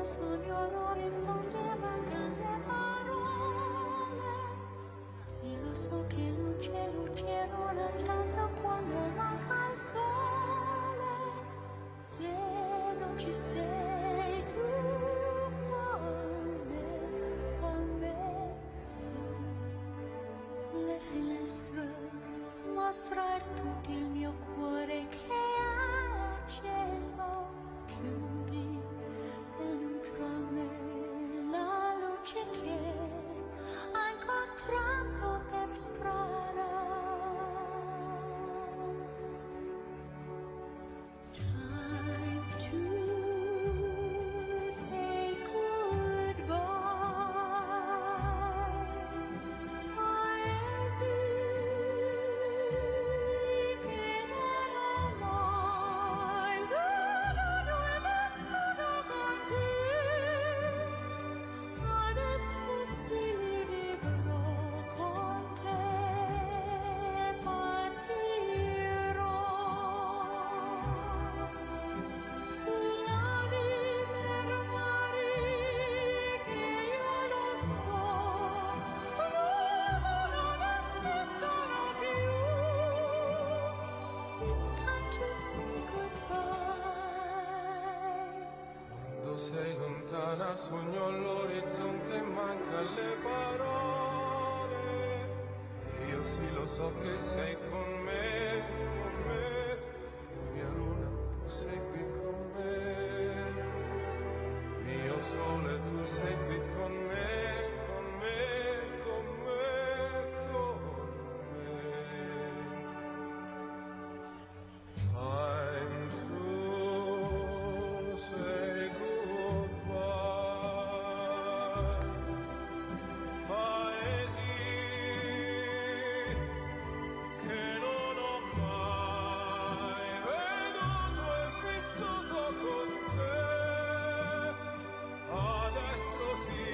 sogno all'orizzonte mancano le parole. Sì, lo so che non c'è luce in una stanza quando manca il sole. Se non ci sei tu con me sì. Le finestre mostra tutto il mio cuore che è acceso. Chiudi dentro me la luce che ha incontrato per strada. Time to say goodbye. Paesi che non ho mai veduto e vissuto con te. Adesso sì vivrò con te, partirò sulla per mari che io lo so, non esistono più. It's time to say goodbye. Quando sei lontana sogno all'orizzonte e manca le parole. E io sì lo so che sei con me, con me. Tu mia luna, tu sei qui con me. Mio sole, tu sei qui con me, con me, con me, con me. Time to say goodbye. Paesi che non ho mai veduto e vissuto con te. Adesso sì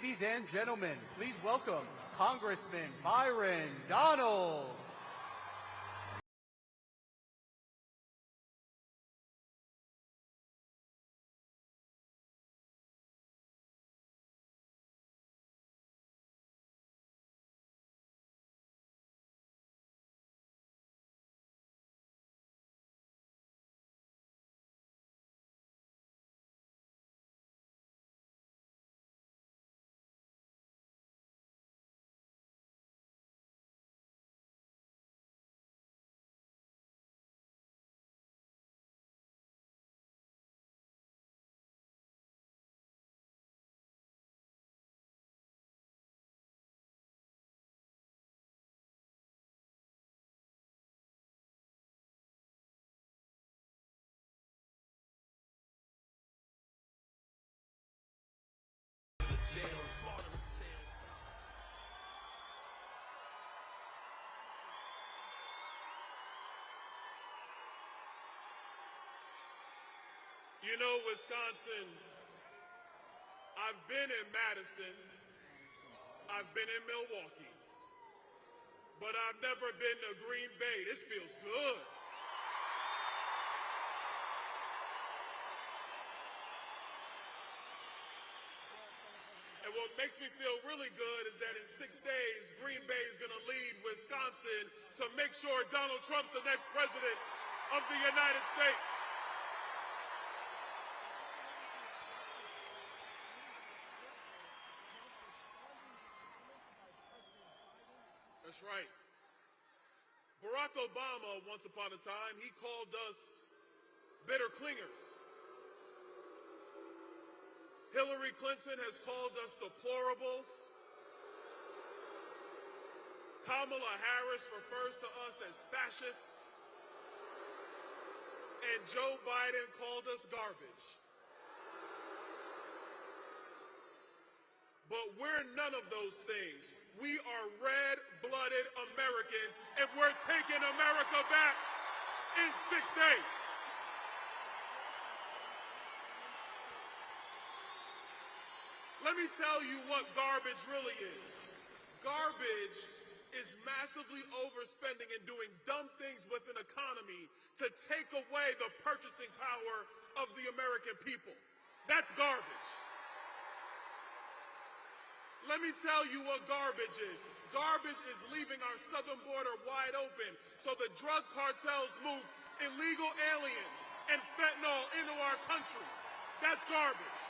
Ladies and gentlemen, please welcome Congressman Byron Donalds. You know, Wisconsin, I've been in Madison, I've been in Milwaukee, but I've never been to Green Bay. This feels good. And what makes me feel really good is that in 6 days, Green Bay is going to lead Wisconsin to make sure Donald Trump's the next president of the United States. That's right. Barack Obama, once upon a time, he called us bitter clingers. Hillary Clinton has called us deplorables. Kamala Harris refers to us as fascists. And Joe Biden called us garbage. But we're none of those things. We are red-blooded Americans, and we're taking America back in 6 days. Let me tell you what garbage really is. Garbage is massively overspending and doing dumb things with an economy to take away the purchasing power of the American people. That's garbage. Let me tell you what garbage is. Garbage is leaving our southern border wide open so the drug cartels move illegal aliens and fentanyl into our country. That's garbage.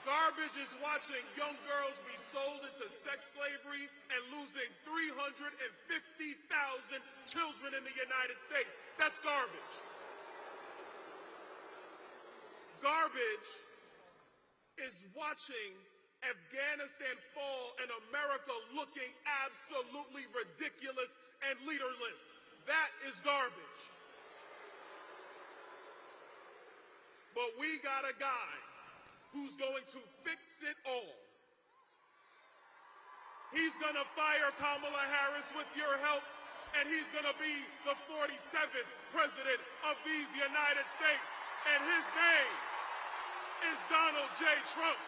Garbage is watching young girls be sold into sex slavery and losing 350,000 children in the United States. That's garbage. Garbage is watching Afghanistan fall and America looking absolutely ridiculous and leaderless. That is garbage. But we got a guy who's going to fix it all. He's going to fire Kamala Harris with your help, and he's going to be the 47th president of these United States. And his name is Donald J. Trump.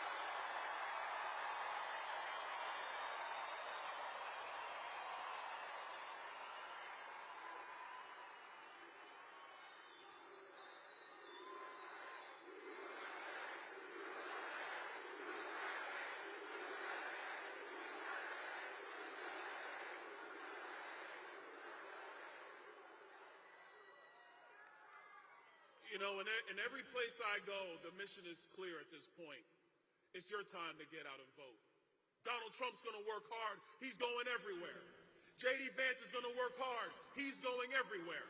You know, in every place I go, the mission is clear at this point. It's your time to get out and vote. Donald Trump's going to work hard. He's going everywhere. J.D. Vance is going to work hard. He's going everywhere.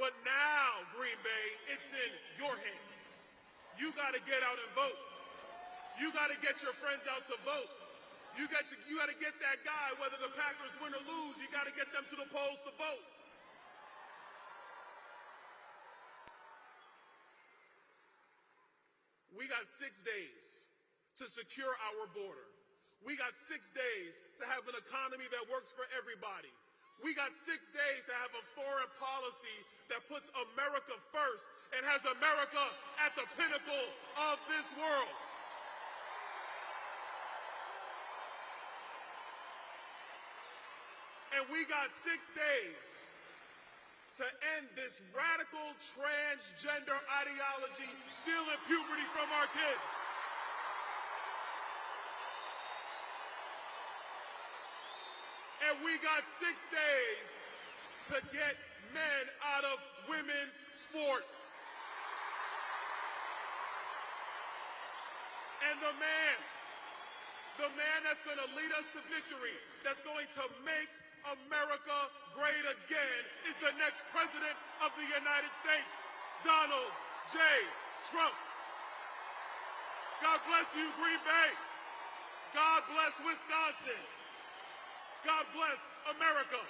But now, Green Bay, it's in your hands. You got to get out and vote. You got to get your friends out to vote. You got to get that guy, whether the Packers win or lose, you got to get them to the polls to vote. We got 6 days to secure our border. We got 6 days to have an economy that works for everybody. We got 6 days to have a foreign policy that puts America first and has America at the pinnacle of this world. And we got 6 days to end this radical transgender ideology stealing puberty from our kids. And we got 6 days to get men out of women's sports. And the man that's going to lead us to victory, that's going to make America great again, is the next president of the United States, Donald J. Trump. God bless you, Green Bay. God bless Wisconsin. God bless America.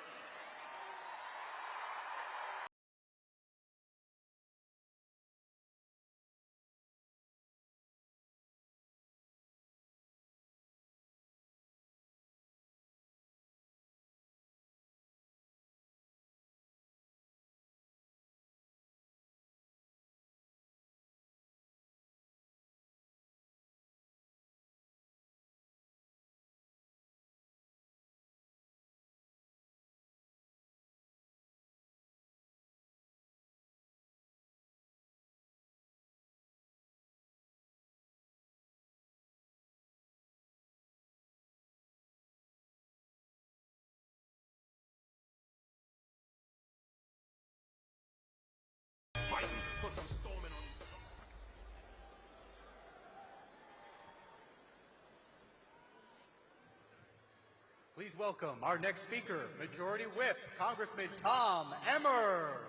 Please welcome our next speaker, Majority Whip, Congressman Tom Emmer.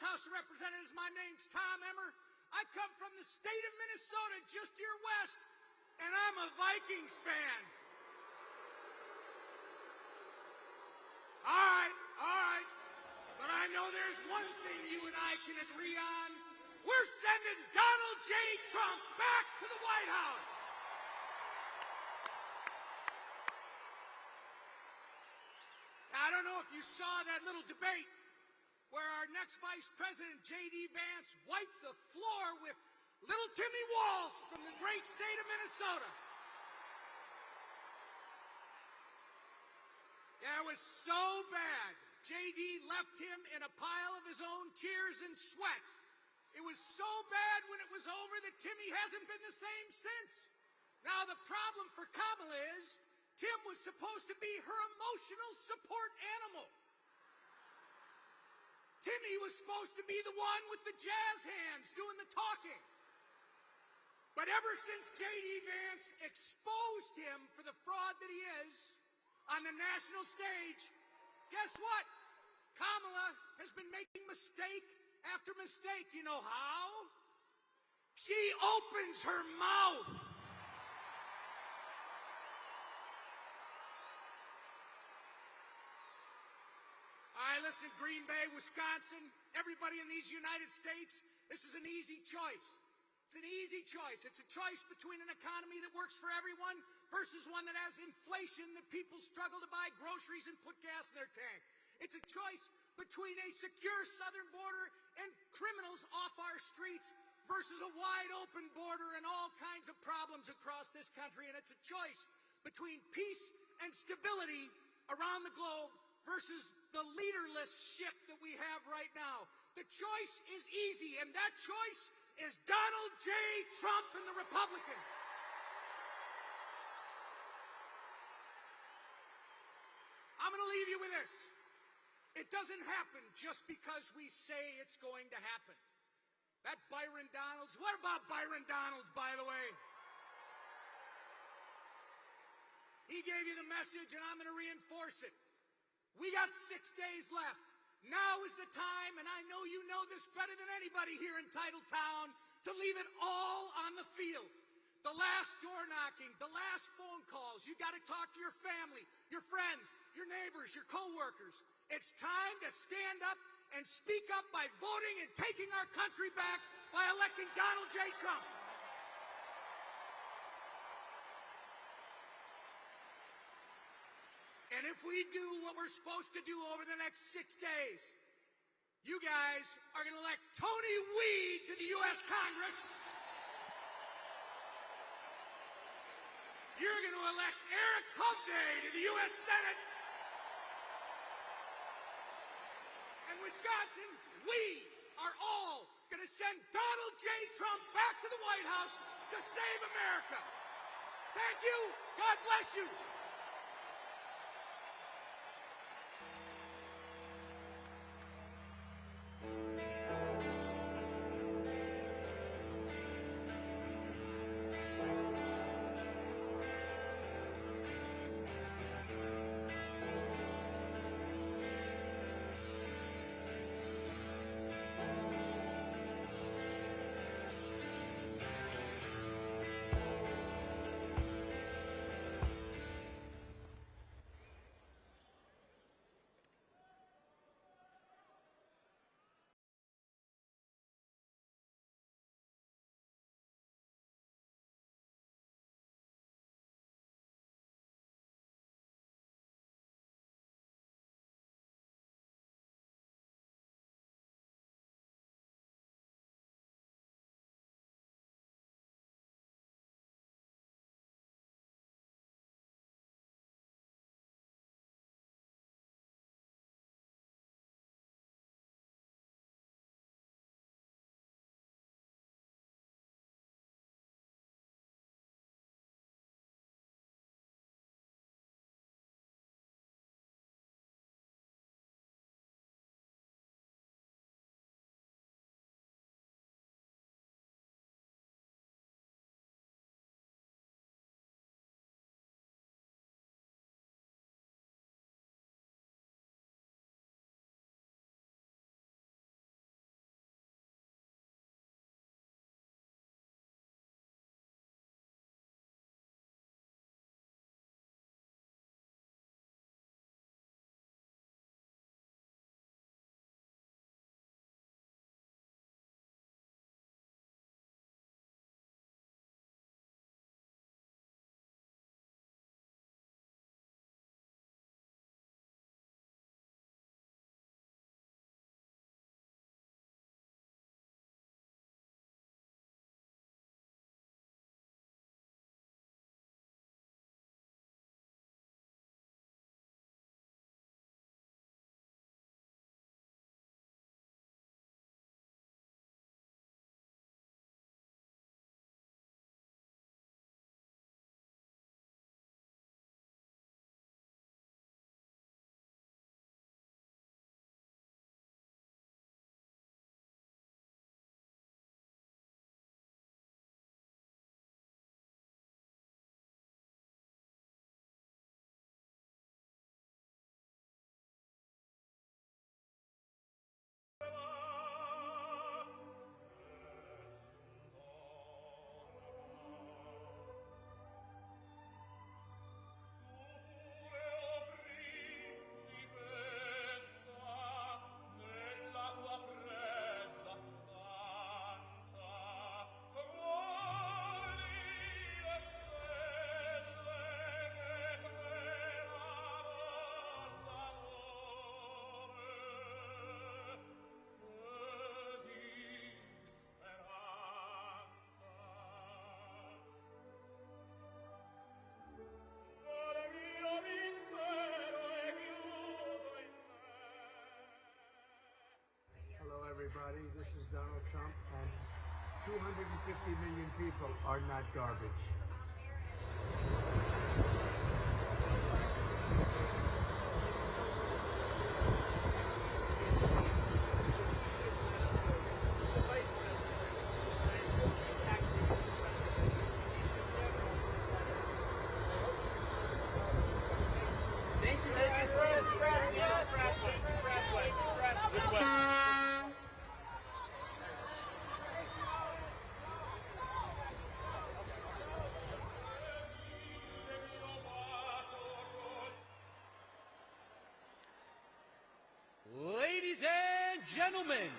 House of Representatives, my name's Tom Emmer. I come from the state of Minnesota, just to your west, and I'm a Vikings fan. All right, but I know there's one thing you and I can agree on. We're sending Donald J. Trump back to the White House. Now, I don't know if you saw that little debate where our next Vice President, J.D. Vance, wiped the floor with little Timmy Walz from the great state of Minnesota. Yeah, it was so bad. J.D. left him in a pile of his own tears and sweat. It was so bad when it was over that Timmy hasn't been the same since. Now, the problem for Kamala is Tim was supposed to be her emotional support animal. Timmy was supposed to be the one with the jazz hands doing the talking. But ever since J.D. Vance exposed him for the fraud that he is on the national stage, guess what? Kamala has been making mistake after mistake. You know how? She opens her mouth. Listen, Green Bay, Wisconsin, everybody in these United States, this is an easy choice. It's an easy choice. It's a choice between an economy that works for everyone versus one that has inflation that people struggle to buy groceries and put gas in their tank. It's a choice between a secure southern border and criminals off our streets versus a wide open border and all kinds of problems across this country. And it's a choice between peace and stability around the globe versus the leaderless ship that we have right now. The choice is easy, and that choice is Donald J. Trump and the Republicans. I'm going to leave you with this. It doesn't happen just because we say it's going to happen. That Byron Donalds, what about Byron Donalds, by the way? He gave you the message, and I'm going to reinforce it. We got 6 days left. Now is the time, and I know you know this better than anybody here in Titletown, to leave it all on the field. The last door knocking, the last phone calls. You got to talk to your family, your friends, your neighbors, your coworkers. It's time to stand up and speak up by voting and taking our country back by electing Donald J. Trump. And if we do what we're supposed to do over the next 6 days, you guys are going to elect Tony Weed to the U.S. Congress. You're going to elect Eric Hovde to the U.S. Senate. And Wisconsin, we are all going to send Donald J. Trump back to the White House to save America. Thank you. God bless you. Everybody, this is Donald Trump, and 250 million people are not garbage. gentlemen,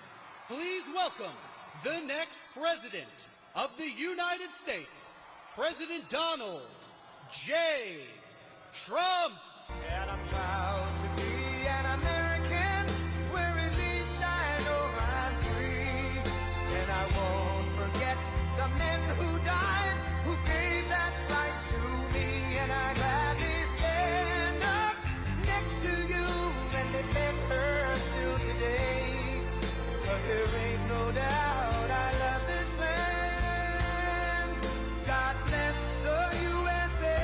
please welcome the next president of the United States, President Donald J. Trump. And I'm proud to be an American, where at least I know I'm free. And I won't forget the men who died, who gave that right to me. And I gladly stand up next to you and defend her still today. 'Cause there ain't no doubt I love this land. God bless the USA.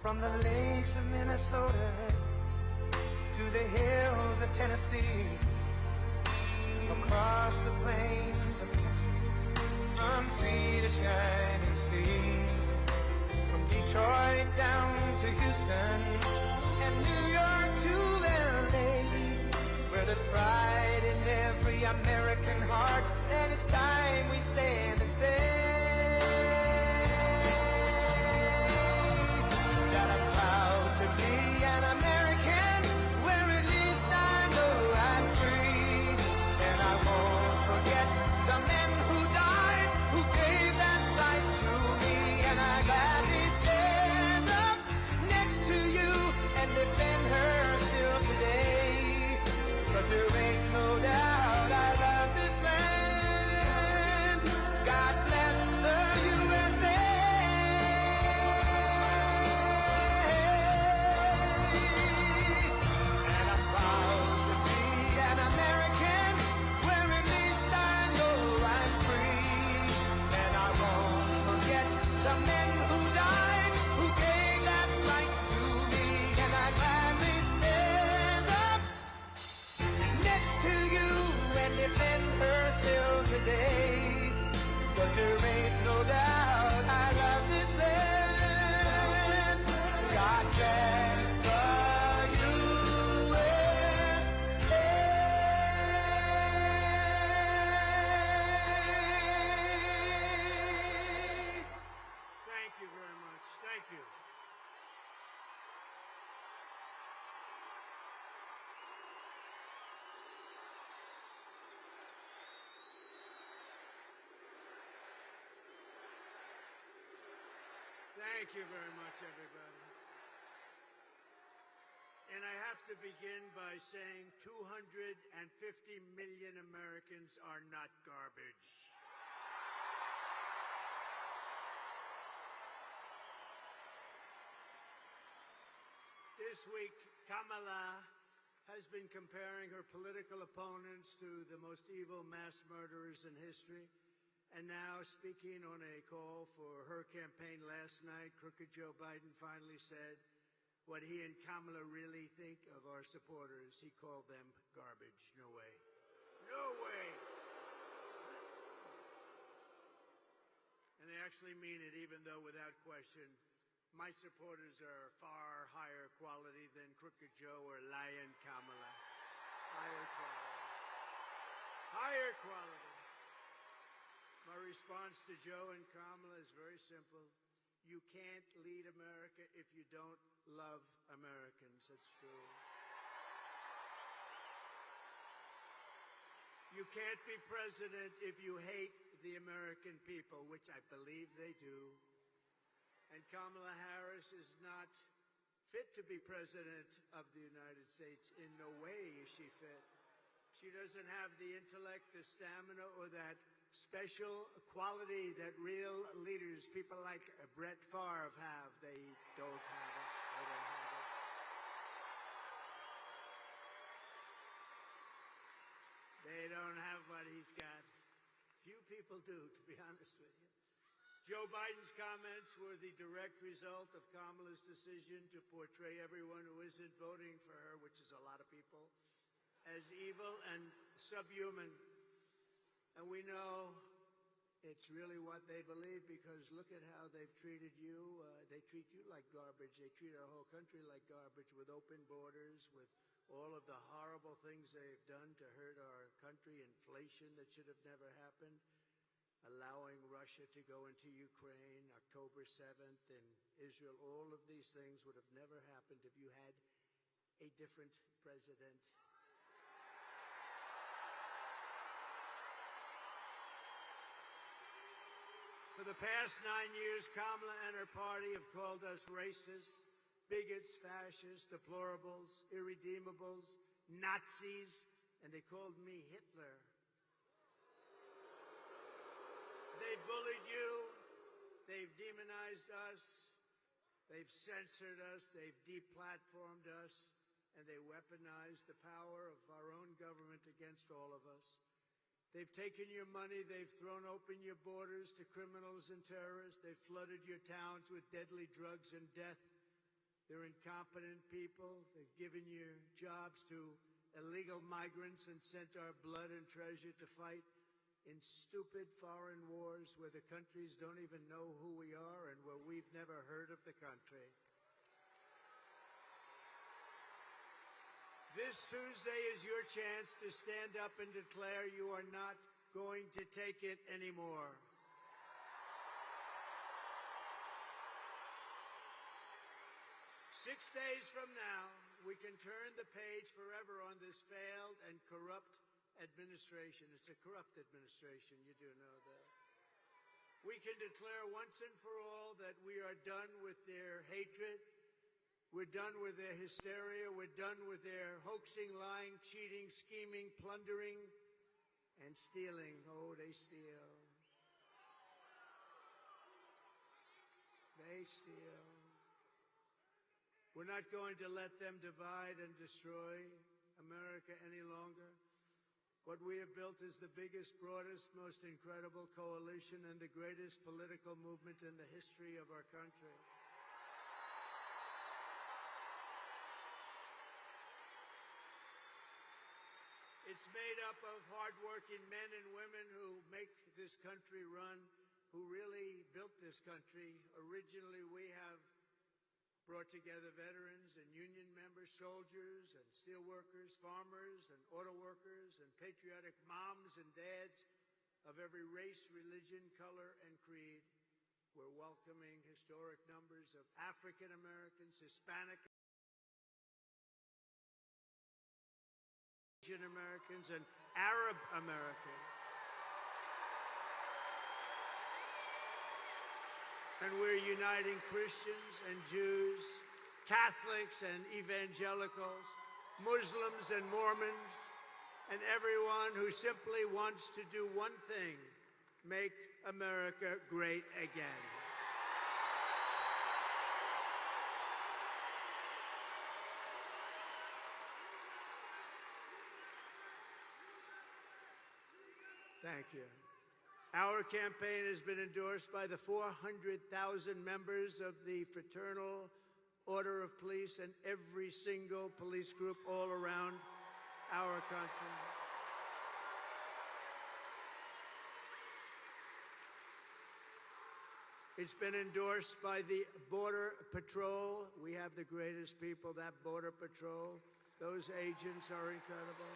From the lakes of Minnesota to the hills of Tennessee, across the plains of Texas, from sea to shining sea, from Detroit down to Houston and New York to LA, where there's pride in every American heart, and it's time we stand and say that I'm proud to be an American, where at least I know I'm free. And I won't forget the men who died, who gave that right to me. And I gladly stand up next to you and defend her still today. 'Cause there ain't no doubt I love this land. God bless the USA. And I'm proud to be an American, where at least I know I'm free. And I won't forget the men who died, who gave that right to me. And I gladly stand up next to you and defend her still today. 'Cause there ain't no doubt I love this land. God bless the USA. Thank you very much. Thank you. Thank you very much, everybody. And I have to begin by saying 250 million Americans are not garbage. This week, Kamala has been comparing her political opponents to the most evil mass murderers in history. And now, speaking on a call for her campaign last night, crooked Joe Biden finally said what he and Kamala really think of our supporters. He called them garbage. No way. No way. And they actually mean it, even though, without question, my supporters are far higher quality than crooked Joe or lying Kamala. Higher quality. Higher quality. My response to Joe and Kamala is very simple. You can't lead America if you don't love Americans. That's true. You can't be president if you hate the American people, which I believe they do. And Kamala Harris is not fit to be president of the United States. In no way is she fit. She doesn't have the intellect, the stamina, or that special quality that real leaders, people like Brett Favre, have. They don't have it. They don't have it. They don't have what he's got. Few people do, to be honest with you. Joe Biden's comments were the direct result of Kamala's decision to portray everyone who isn't voting for her, which is a lot of people, as evil and subhuman. And we know it's really what they believe, because look at how they've treated you. They treat you like garbage. They treat our whole country like garbage, with open borders, with all of the horrible things they've done to hurt our country, inflation that should have never happened. allowing Russia to go into Ukraine, October 7th, and Israel. All of these things would have never happened if you had a different president. For the past 9 years, Kamala and her party have called us racists, bigots, fascists, deplorables, irredeemables, Nazis, and they called me Hitler. They've bullied you, they've demonized us, they've censored us, they've deplatformed us, and they weaponized the power of our own government against all of us. They've taken your money, they've thrown open your borders to criminals and terrorists, they've flooded your towns with deadly drugs and death. They're incompetent people, they've given your jobs to illegal migrants and sent our blood and treasure to fight in stupid foreign wars where the countries don't even know who we are and where we've never heard of the country. This Tuesday is your chance to stand up and declare you are not going to take it anymore. Six days from now, we can turn the page forever on this failed and corrupt administration. It's a corrupt administration, you do know that. We can declare once and for all that we are done with their hatred. We're done with their hysteria. We're done with their hoaxing, lying, cheating, scheming, plundering, and stealing. Oh, they steal. They steal. We're not going to let them divide and destroy America any longer. What we have built is the biggest, broadest, most incredible coalition and the greatest political movement in the history of our country. It's made up of hardworking men and women who make this country run, who really built this country. Originally, we have brought together veterans and union members, soldiers and steel workers, farmers and auto workers, and patriotic moms and dads of every race, religion, color, and creed. We're welcoming historic numbers of African Americans, Hispanic Asian Americans, and Arab Americans. And we're uniting Christians and Jews, Catholics and evangelicals, Muslims and Mormons, and everyone who simply wants to do one thing: make America great again. Thank you. Our campaign has been endorsed by the 400,000 members of the Fraternal Order of Police and every single police group all around our country. It's been endorsed by the Border Patrol. We have the greatest people, that Border Patrol. Those agents are incredible.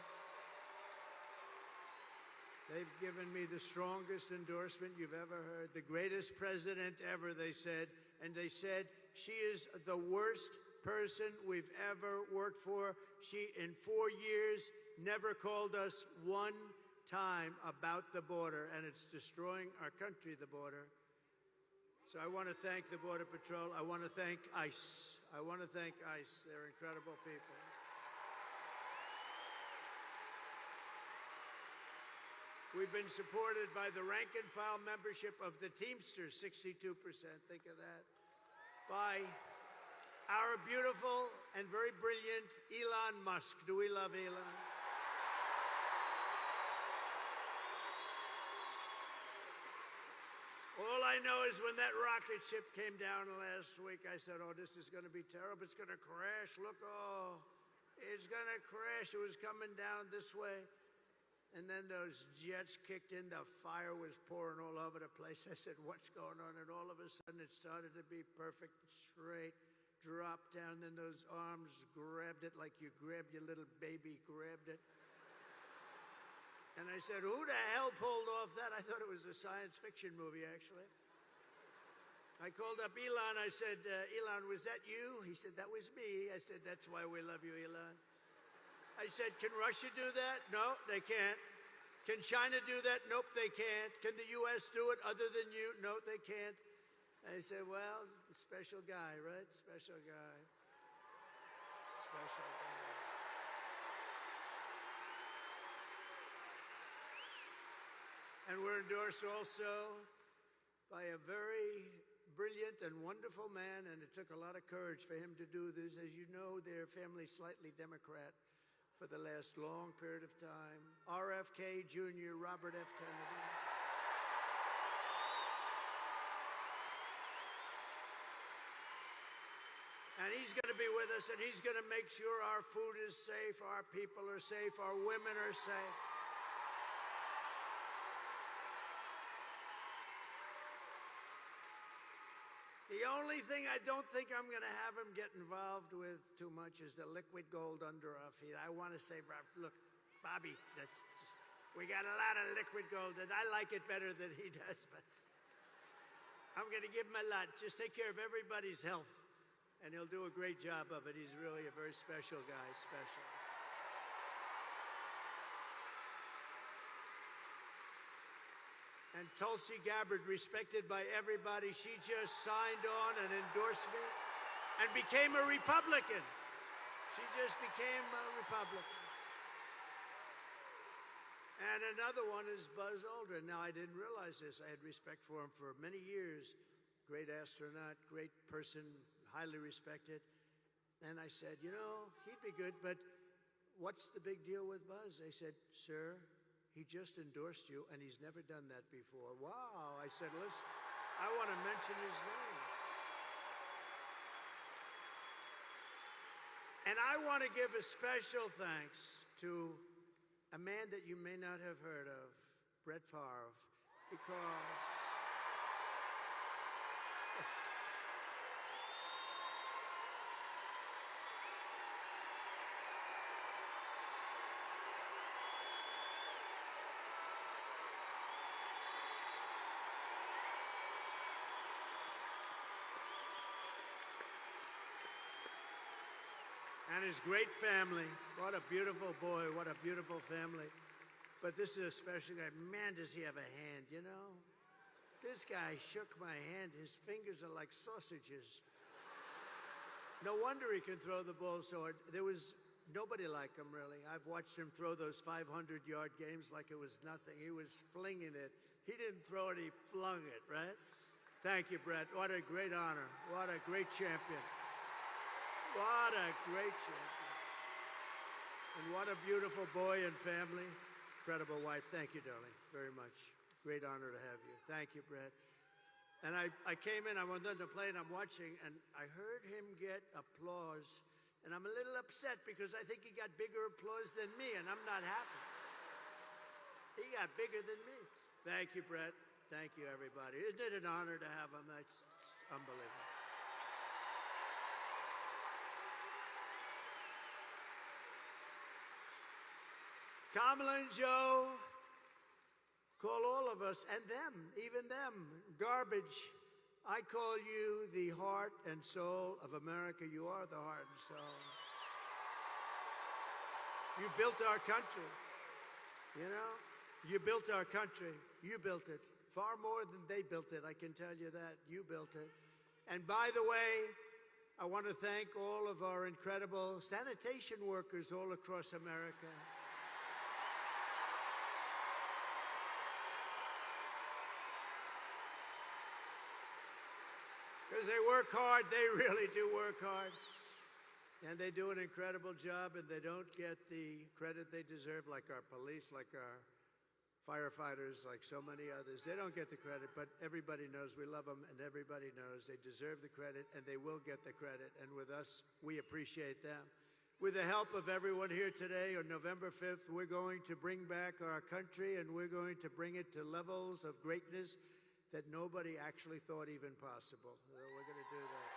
They've given me the strongest endorsement you've ever heard. The greatest president ever, they said. And they said, she is the worst person we've ever worked for. She, in 4 years, never called us one time about the border. And it's destroying our country, the border. So I want to thank the Border Patrol. I want to thank ICE. I want to thank ICE. They're incredible people. We've been supported by the rank-and-file membership of the Teamsters, 62%, think of that. By our beautiful and very brilliant Elon Musk. Do we love Elon? All I know is when that rocket ship came down last week, I said, oh, this is going to be terrible. It's going to crash. Look, oh, it's going to crash. It was coming down this way. And then those jets kicked in, the fire was pouring all over the place. I said, what's going on? And all of a sudden it started to be perfect, straight, dropped down. Then those arms grabbed it like you grabbed your little baby, grabbed it. And I said, who the hell pulled off that? I thought it was a science fiction movie, actually. I called up Elon. I said, Elon, was that you? He said, that was me. I said, that's why we love you, Elon. I said, can Russia do that? No, they can't. Can China do that? Nope, they can't. Can the U.S. do it other than you? No, they can't. I said, well, special guy, right? Special guy. Special guy. And we're endorsed also by a very brilliant and wonderful man, and it took a lot of courage for him to do this. As you know, their family's slightly Democrat for the last long period of time. RFK Jr., Robert F. Kennedy. And he's going to be with us, and he's going to make sure our food is safe, our people are safe, our women are safe. The only thing I don't think I'm going to have him get involved with too much is the liquid gold under our feet. I want to say, look, Bobby, we got a lot of liquid gold, and I like it better than he does, but I'm going to give him a lot. Just take care of everybody's health, and he'll do a great job of it. He's really a very special guy, special. And Tulsi Gabbard, respected by everybody, she just signed on an endorsement and became a Republican. She just became a Republican. And another one is Buzz Aldrin. Now, I didn't realize this. I had respect for him for many years. Great astronaut, great person, highly respected. And I said, you know, he'd be good, but what's the big deal with Buzz? They said, sir, he just endorsed you, and he's never done that before. Wow. I said, listen, I want to mention his name. And I want to give a special thanks to a man that you may not have heard of, Brett Favre, because and his great family. What a beautiful boy, what a beautiful family. But this is a special guy. Man, does he have a hand, you know? This guy shook my hand. His fingers are like sausages. No wonder he can throw the ball so hard. There was nobody like him, really. I've watched him throw those 500-yard games like it was nothing. He was flinging it. He didn't throw it, he flung it, right? Thank you, Brett. What a great honor. What a great champion. What a great champion. And what a beautiful boy and family. Incredible wife. Thank you, darling, very much. Great honor to have you. Thank you, Brett. And I came in, I wanted to play, and I'm watching, and I heard him get applause. And I'm a little upset because I think he got bigger applause than me, and I'm not happy. He got bigger than me. Thank you, Brett. Thank you, everybody. Isn't it an honor to have him? That's unbelievable. Kamala and Joe call all of us, and them, even them, garbage. I call you the heart and soul of America. You are the heart and soul. You built our country, you know? You built our country. You built it. Far more than they built it, I can tell you that. You built it. And by the way, I want to thank all of our incredible sanitation workers all across America. Because they work hard, they really do work hard. And they do an incredible job, and they don't get the credit they deserve, like our police, like our firefighters, like so many others. They don't get the credit, but everybody knows we love them, and everybody knows they deserve the credit, and they will get the credit. And with us, we appreciate them. With the help of everyone here today, on November 5th, we're going to bring back our country, and we're going to bring it to levels of greatness that nobody actually thought even possible. So we're going to do that.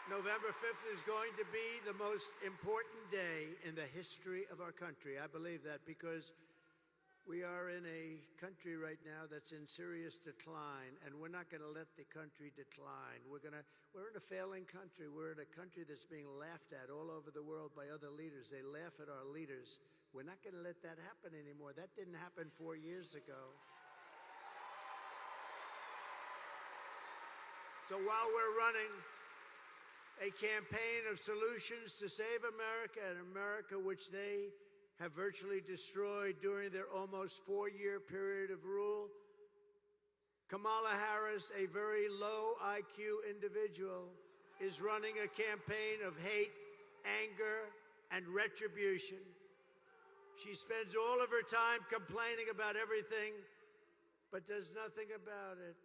November 5th is going to be the most important day in the history of our country. I believe that because we are in a country right now that's in serious decline, and we're not going to let the country decline. We're in a failing country. We're in a country that's being laughed at all over the world by other leaders. They laugh at our leaders. We're not going to let that happen anymore. That didn't happen 4 years ago. So while we're running a campaign of solutions to save America, and America which they have virtually destroyed during their almost 4-year period of rule, Kamala Harris, a very low IQ individual, is running a campaign of hate, anger, and retribution. She spends all of her time complaining about everything, but does nothing about it.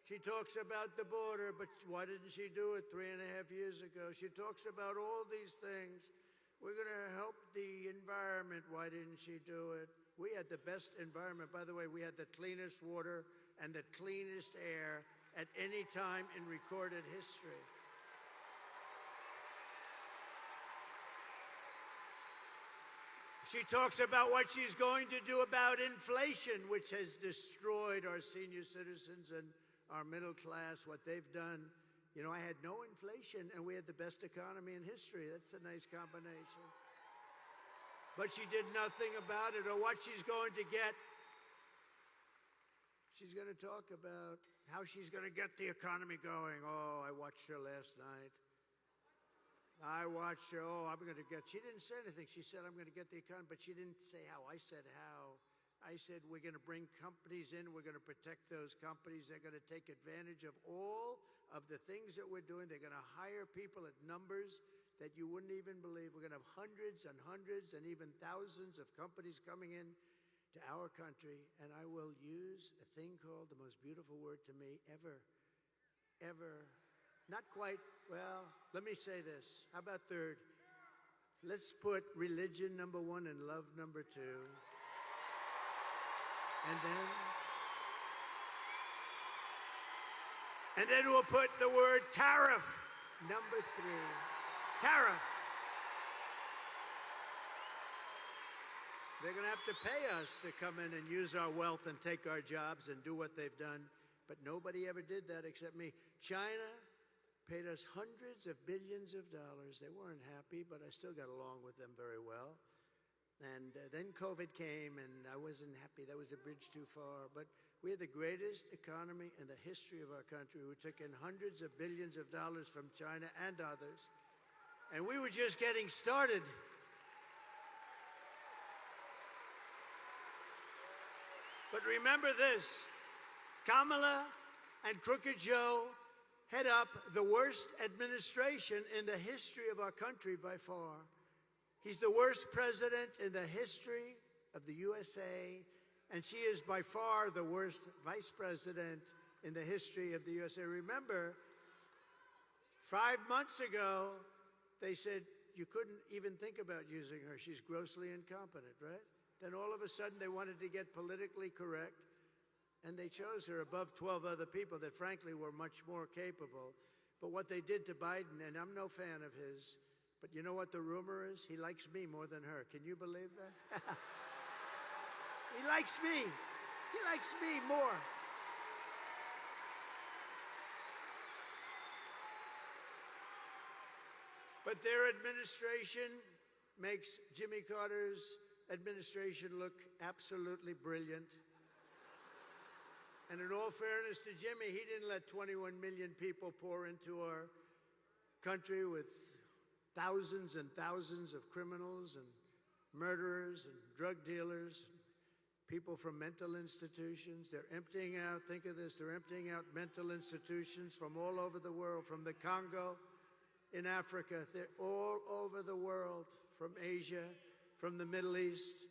She talks about the border, but why didn't she do it 3.5 years ago? She talks about all these things. We're going to help the environment. Why didn't she do it? We had the best environment. By the way, we had the cleanest water and the cleanest air at any time in recorded history. She talks about what she's going to do about inflation, which has destroyed our senior citizens and our middle class, what they've done. You know, I had no inflation, and we had the best economy in history. That's a nice combination. But she did nothing about it, or what she's going to get. She's going to talk about how she's going to get the economy going. Oh, I watched her last night. I watched her. Oh, I'm going to get. She didn't say anything. She said, I'm going to get the economy, but she didn't say how. I said how. I said, we're going to bring companies in. We're going to protect those companies. They're going to take advantage of all of the things that we're doing. They're going to hire people at numbers that you wouldn't even believe. We're going to have hundreds and hundreds and even thousands of companies coming in to our country. And I will use a thing called the most beautiful word to me ever. Not quite. Well, let me say this. How about third? Let's put religion number 1 and love number 2. And then we'll put the word tariff, number 3. Tariff. They're going to have to pay us to come in and use our wealth and take our jobs and do what they've done. But nobody ever did that except me. China paid us hundreds of billions of dollars. They weren't happy, but I still got along with them very well. And then COVID came, and I wasn't happy. That was a bridge too far. But we had the greatest economy in the history of our country. We took in hundreds of billions of dollars from China and others. And we were just getting started. But remember this, Kamala and Crooked Joe head up the worst administration in the history of our country by far. He's the worst president in the history of the USA, and she is by far the worst vice president in the history of the USA. Remember, 5 months ago, they said you couldn't even think about using her. She's grossly incompetent, right? Then all of a sudden, they wanted to get politically correct, and they chose her above 12 other people that, frankly, were much more capable. But what they did to Biden, and I'm no fan of his, but you know what the rumor is? He likes me more than her. Can you believe that? He likes me. He likes me more. But their administration makes Jimmy Carter's administration look absolutely brilliant. And in all fairness to Jimmy, he didn't let 21 million people pour into our country with thousands and thousands of criminals and murderers and drug dealers, people from mental institutions. They're emptying out, think of this, they're emptying out mental institutions from all over the world, from the Congo in Africa. They're all over the world, from Asia, from the Middle East,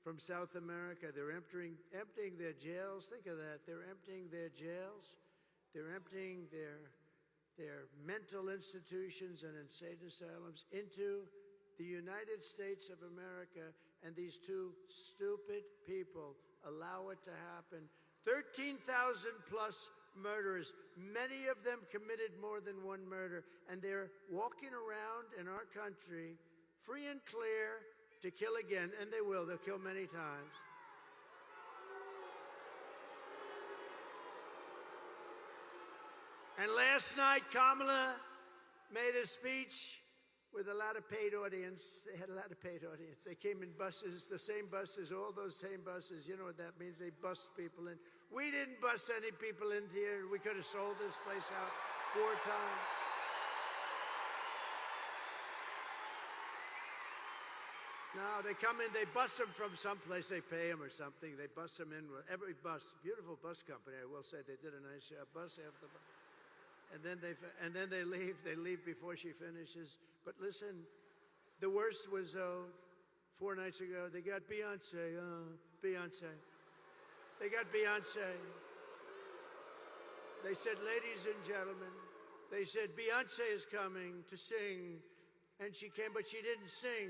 from South America. They're emptying their jails. Think of that. They're emptying their jails. They're emptying their mental institutions and insane asylums into the United States of America, and these two stupid people allow it to happen. 13,000 plus murderers. Many of them committed more than one murder, and they're walking around in our country free and clear to kill again, and they will. They'll kill many times. And last night, Kamala made a speech with a lot of paid audience. They had a lot of paid audience. They came in buses, the same buses, all those same buses. You know what that means? They bust people in. We didn't bust any people in here. We could have sold this place out 4 times. No, they come in, they bus them from someplace, they pay them or something. They bus them in with every bus, beautiful bus company, I will say. They did a nice job, bus after bus. And then they leave. They leave before she finishes. But listen, the worst was 4 nights ago. They got Beyonce. Beyonce. They got Beyonce. They said, ladies and gentlemen, they said Beyonce is coming to sing, and she came, but she didn't sing.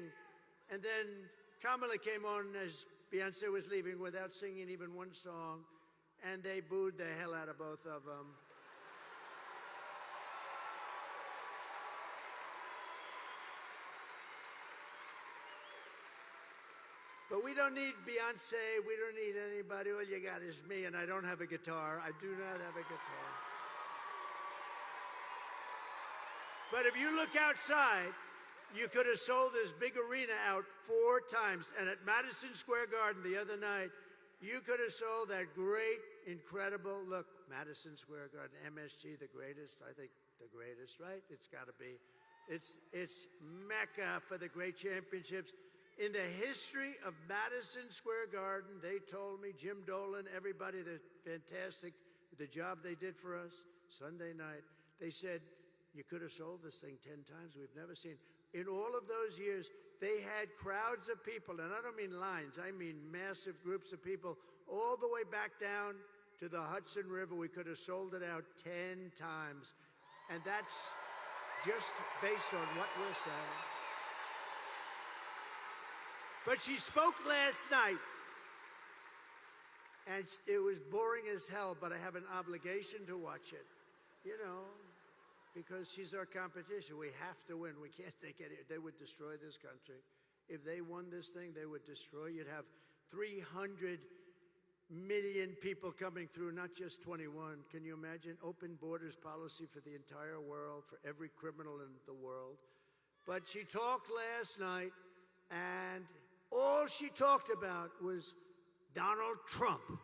And then Kamala came on as Beyonce was leaving without singing even one song, and they booed the hell out of both of them. But we don't need Beyonce. We don't need anybody. All you got is me, and I don't have a guitar. I do not have a guitar. But if you look outside, you could have sold this big arena out 4 times. And at Madison Square Garden the other night, you could have sold that great, incredible, look, Madison Square Garden, MSG, the greatest, I think the greatest, right? It's got to be. It's Mecca for the great championships. In the history of Madison Square Garden, they told me, Jim Dolan, everybody, they're fantastic, the job they did for us Sunday night. They said, you could have sold this thing 10 times. We've never seen. In all of those years, they had crowds of people, and I don't mean lines, I mean massive groups of people, all the way back down to the Hudson River. We could have sold it out 10 times. And that's just based on what we're saying. But she spoke last night, and it was boring as hell, but I have an obligation to watch it, you know, because she's our competition. We have to win. We can't take any. They would destroy this country. If they won this thing, they would destroy. You'd have 300 million people coming through, not just 21. Can you imagine? Open borders policy for the entire world, for every criminal in the world. But she talked last night, and all she talked about was Donald Trump. Good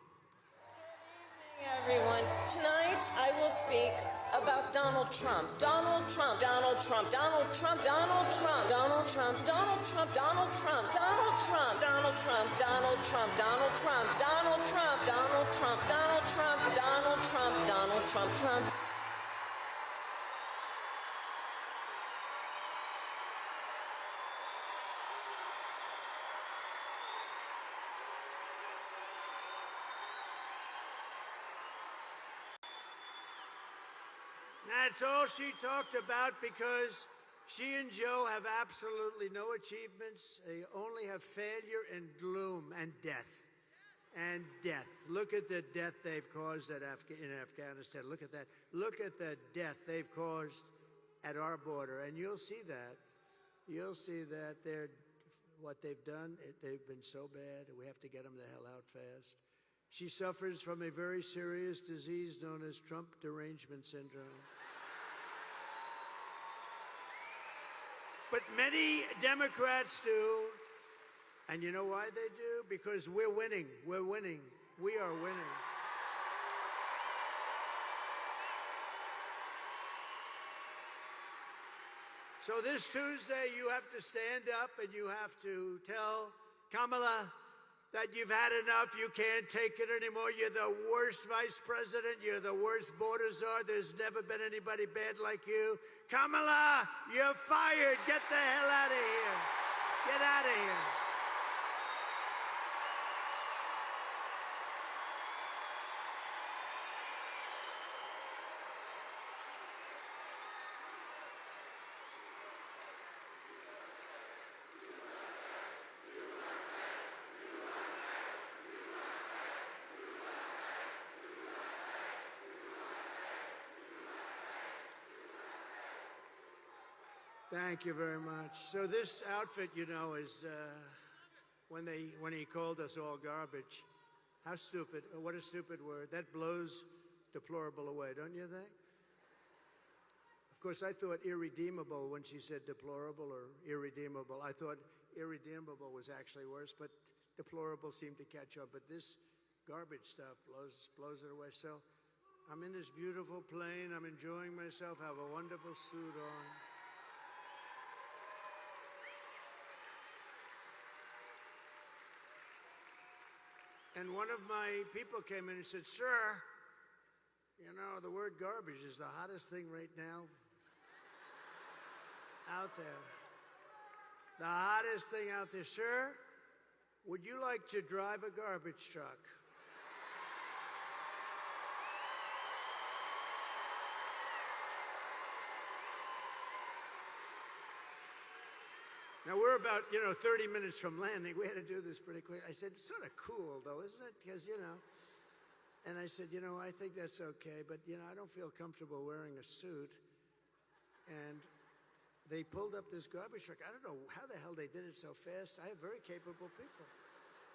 evening, everyone. Tonight, I will speak about Donald Trump. Donald Trump, Donald Trump, Donald Trump, Donald Trump, Donald Trump, Donald Trump, Donald Trump, Donald Trump, Donald Trump, Donald Trump, Donald Trump, Donald Trump, Donald Trump, Donald Trump, Donald Trump, Donald Trump, Trump. That's all she talked about, because she and Joe have absolutely no achievements. They only have failure and gloom and death. And death. Look at the death they've caused in Afghanistan. Look at that. Look at the death they've caused at our border. And you'll see that. You'll see that what they've done, they've been so bad, we have to get them the hell out fast. She suffers from a very serious disease known as Trump derangement syndrome. But many Democrats do. And you know why they do? Because we're winning. We're winning. We are winning. So this Tuesday, you have to stand up and you have to tell Kamala that you've had enough. You can't take it anymore. You're the worst vice president. You're the worst border czar. There's never been anybody bad like you. Kamala, you're fired. Get the hell out of here. Get out of here. Thank you very much. So this outfit, you know, is when he called us all garbage. How stupid! What a stupid word. That blows deplorable away, don't you think? Of course, I thought irredeemable when she said deplorable or irredeemable. I thought irredeemable was actually worse, but deplorable seemed to catch up. But this garbage stuff blows it away. So I'm in this beautiful plane. I'm enjoying myself. I have a wonderful suit on. And one of my people came in and said, "Sir, you know, the word garbage is the hottest thing right now out there. The hottest thing out there. Sir, would you like to drive a garbage truck?" Now, we're about, 30 minutes from landing. We had to do this pretty quick. I said, "It's sort of cool, though, isn't it? Because, And I said, I think that's okay, but, I don't feel comfortable wearing a suit." And they pulled up this garbage truck. I don't know how the hell they did it so fast. I have very capable people.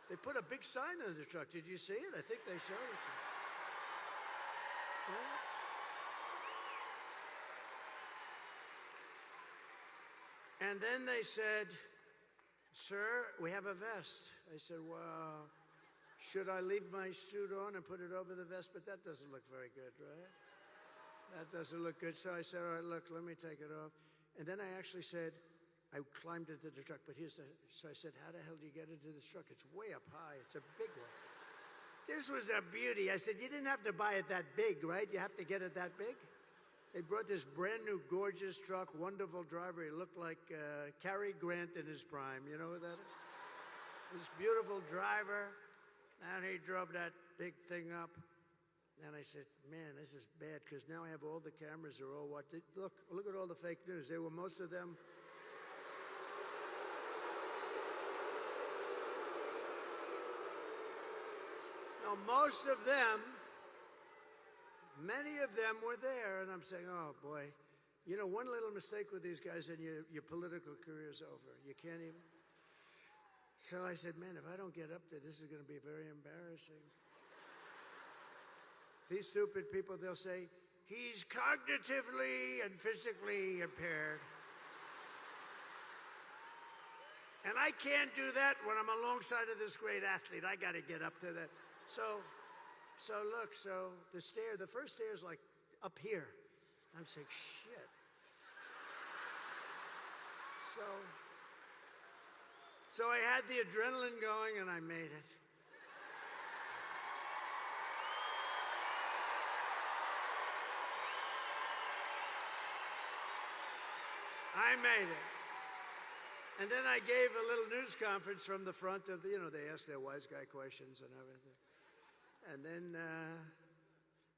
They put a big sign on the truck. Did you see it? I think they showed it to you. Yeah. And then they said, "Sir, we have a vest." I said, "Well, should I leave my suit on and put it over the vest?" But that doesn't look very good, right? That doesn't look good. So I said, "All right, look, let me take it off." And then I actually said, I climbed into the truck, but so I said, "How the hell do you get into this truck? It's way up high. It's a big one." This was a beauty. I said, "You didn't have to buy it that big, right? You have to get it that big?" They brought this brand new, gorgeous truck, wonderful driver. He looked like Cary Grant in his prime. You know who that is? This beautiful driver. And he drove that big thing up. And I said, "Man, this is bad, because now I have all the cameras are all watching. Look at all the fake news. They were, most of them. No, most of them, many of them were there. And I'm saying, oh, boy. One little mistake with these guys and your political career's over. You can't even. So I said, "Man, if I don't get up there, this is going to be very embarrassing." These stupid people, they'll say, "He's cognitively and physically impaired." And I can't do that when I'm alongside of this great athlete. I got to get up to that. So look, the first stair is like up here. I'm saying, shit. So I had the adrenaline going, and I made it. I made it. And then I gave a little news conference from the front of the, they asked their wise guy questions and everything. And then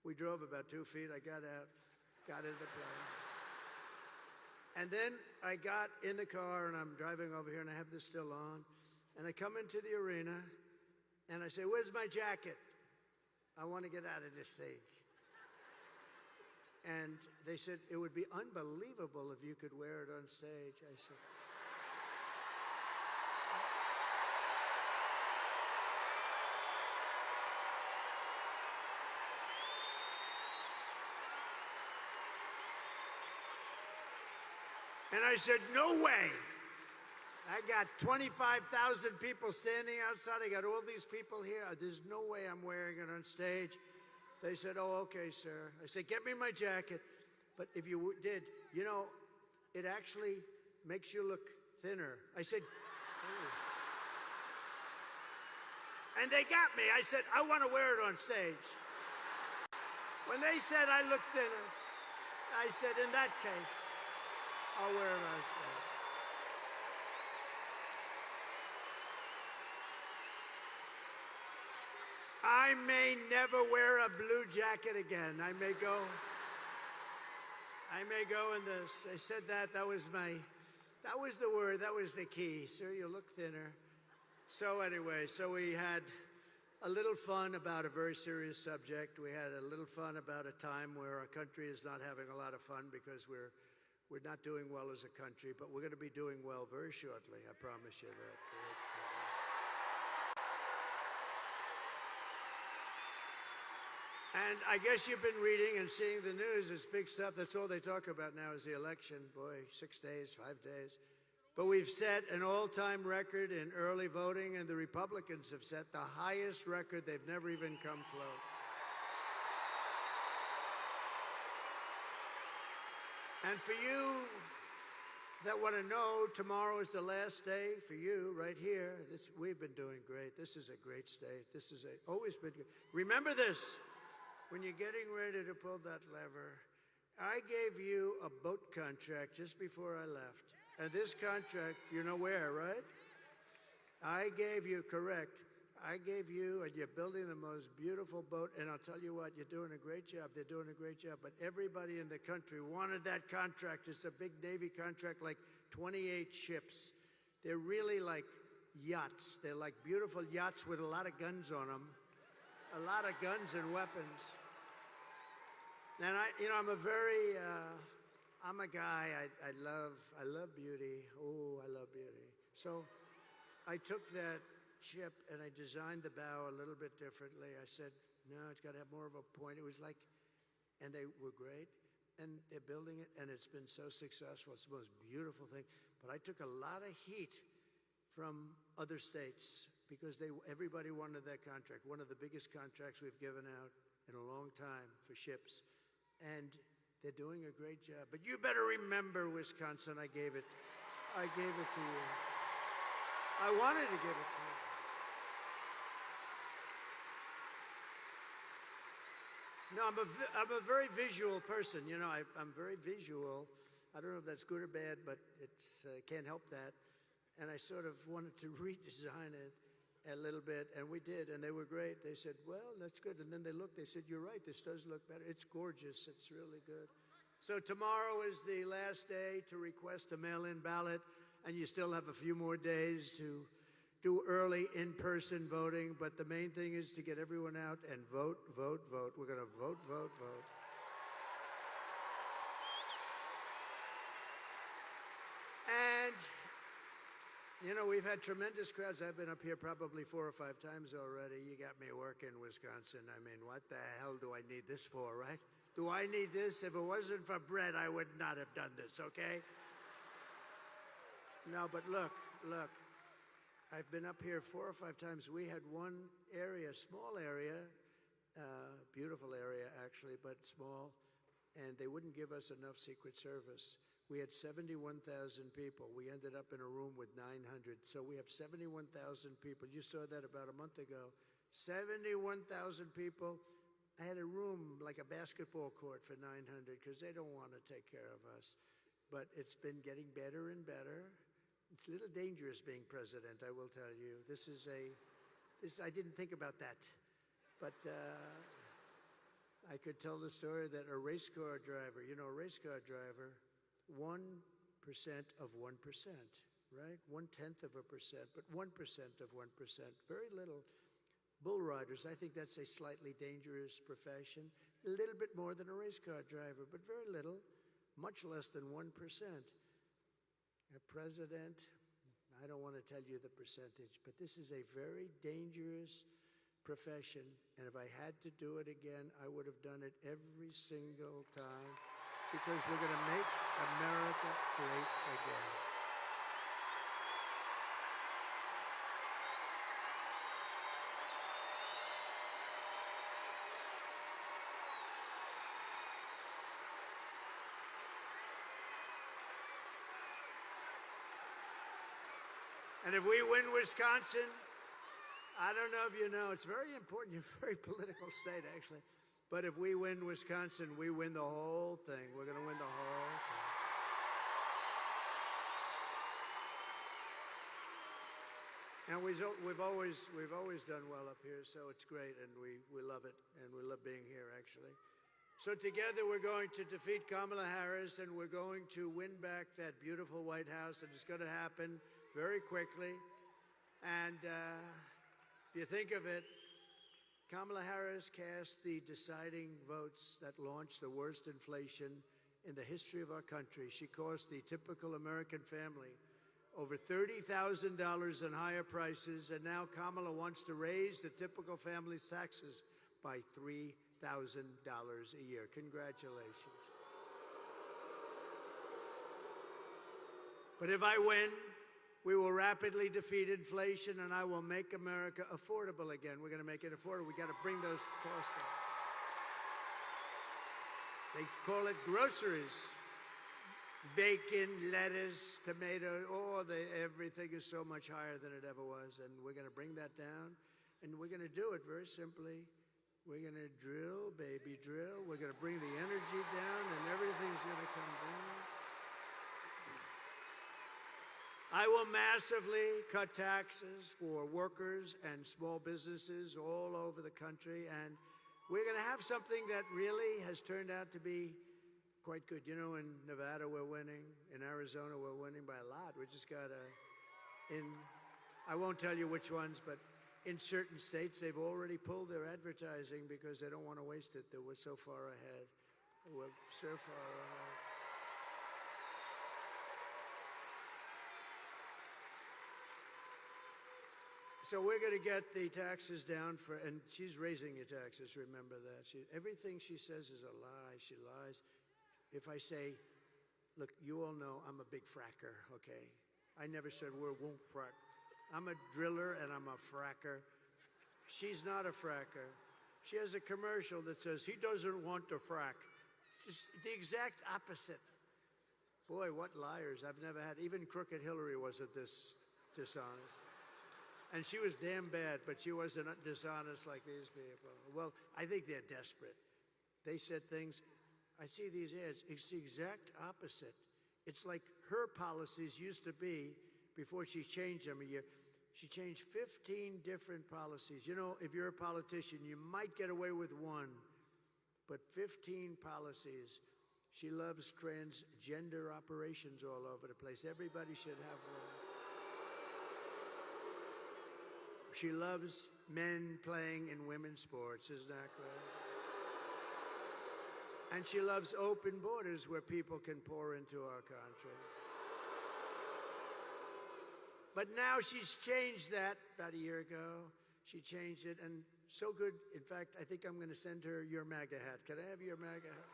we drove about 2 feet. I got out, got into the plane. And then I got in the car, and I'm driving over here, and I have this still on. And I come into the arena, and I say, "Where's my jacket? I want to get out of this thing." And they said, "It would be unbelievable if you could wear it on stage." I said, and I said, "No way. I got 25,000 people standing outside. I got all these people here. There's no way I'm wearing it on stage." They said, "Oh, okay, sir." I said, "Get me my jacket." But if you did, it actually makes you look thinner. I said, "Oh." And they got me. I said, "I want to wear it on stage." When they said I look thinner, I said, "In that case, I'll wear it on stage." I may never wear a blue jacket again. I may go in this. I said that was the word, that was the key. "Sir, you look thinner." So anyway, we had a little fun about a very serious subject. We had a little fun about a time where our country is not having a lot of fun because we're We're not doing well as a country, but we're going to be doing well very shortly. I promise you that. And I guess you've been reading and seeing the news. It's big stuff. That's all they talk about now is the election. Boy, 6 days, 5 days. But we've set an all-time record in early voting, and the Republicans have set the highest record. They've never even come close. And for you that want to know, tomorrow is the last day for you right here. We've been doing great. This is a great state. This is always been good. Remember this. When you're getting ready to pull that lever, I gave you a boat contract just before I left. And this contract, you know where, right? I gave you, correct. I gave you, and you're building the most beautiful boat. And I'll tell you what, you're doing a great job. They're doing a great job. But everybody in the country wanted that contract. It's a big Navy contract, like 28 ships. They're really like yachts. They're like beautiful yachts with a lot of guns on them. A lot of guns and weapons. And I'm I'm a guy, I love beauty. Oh, I love beauty. So I took that ship and I designed the bow a little bit differently. I said, no, it's got to have more of a point. It was like, and they were great. And they're building it, and it's been so successful. It's the most beautiful thing. But I took a lot of heat from other states because everybody wanted that contract. One of the biggest contracts we've given out in a long time for ships. And they're doing a great job. But you better remember, Wisconsin, I gave it to you. I wanted to give it to you. No, I'm a very visual person. You know, I'm very visual. I don't know if that's good or bad, but it's can't help that. And I sort of wanted to redesign it a little bit, and we did, and they were great. They said, well, that's good. And then they looked, they said, you're right, this does look better. It's gorgeous, it's really good. So tomorrow is the last day to request a mail-in ballot, and you still have a few more days to do early in-person voting, but the main thing is to get everyone out and vote, vote, vote. We're gonna vote, vote, vote. And you know, we've had tremendous crowds. I've been up here probably 4 or 5 times already. You got me working, Wisconsin. I mean, what the hell do I need this for, right? Do I need this? If it wasn't for Brett, I would not have done this, okay? No, but look. I've been up here 4 or 5 times. We had one area, small area, beautiful area actually, but small, and they wouldn't give us enough Secret Service. We had 71,000 people. We ended up in a room with 900. So we have 71,000 people. You saw that about a month ago. 71,000 people. I had a room like a basketball court for 900 because they don't want to take care of us. But it's been getting better and better. It's a little dangerous being president, I will tell you. I didn't think about that. But I could tell the story that a race car driver, you know, a race car driver, 1% of 1%, right? 1/10 of a percent, but 1% of 1%, very little. Bull riders, I think that's a slightly dangerous profession. A little bit more than a race car driver, but very little, much less than 1%. A president, I don't want to tell you the percentage, but this is a very dangerous profession, and if I had to do it again, I would have done it every single time. Because we're going to make America great again. And if we win Wisconsin, I don't know if you know, it's very important. You're a very political state, actually. But if we win Wisconsin, we win the whole thing. We're going to win the whole thing. And we've always done well up here, so it's great, and we love it, and we love being here, actually. So together we're going to defeat Kamala Harris, and we're going to win back that beautiful White House, and it's going to happen very quickly. And if you think of it, Kamala Harris cast the deciding votes that launched the worst inflation in the history of our country. She cost the typical American family over $30,000 in higher prices, and now Kamala wants to raise the typical family's taxes by $3,000 a year. Congratulations. But if I win, we will rapidly defeat inflation, and I will make America affordable again. We're going to make it affordable. We got to bring those costs down. They call it groceries. Bacon, lettuce, tomato, everything is so much higher than it ever was, and we're going to bring that down, and we're going to do it very simply. We're going to drill, baby, drill. We're going to bring the energy down, and everything's going to come down. I will massively cut taxes for workers and small businesses all over the country, and we're going to have something that really has turned out to be quite good. You know, in Nevada, we're winning. In Arizona, we're winning by a lot. We just got I won't tell you which ones, but in certain states, they've already pulled their advertising because they don't want to waste it. We're so far ahead. We're so far ahead. So we're going to get the taxes down and she's raising your taxes, remember that. Everything she says is a lie. She lies. If I say, look, you all know I'm a big fracker, okay? I never said we won't frack. I'm a driller and I'm a fracker. She's not a fracker. She has a commercial that says he doesn't want to frack. Just the exact opposite. Boy, what liars. I've never had, even Crooked Hillary wasn't this dishonest. And she was damn bad, but she wasn't dishonest like these people. Well, I think they're desperate. They said things, I see these ads, it's the exact opposite. It's like her policies used to be, before she changed them a year, she changed 15 different policies. You know, if you're a politician, you might get away with one, but 15 policies. She loves transgender operations all over the place. Everybody should have one. She loves men playing in women's sports, isn't that correct? And she loves open borders where people can pour into our country. But now she's changed that about a year ago. She changed it, and so good. In fact, I think I'm going to send her your MAGA hat. Can I have your MAGA hat?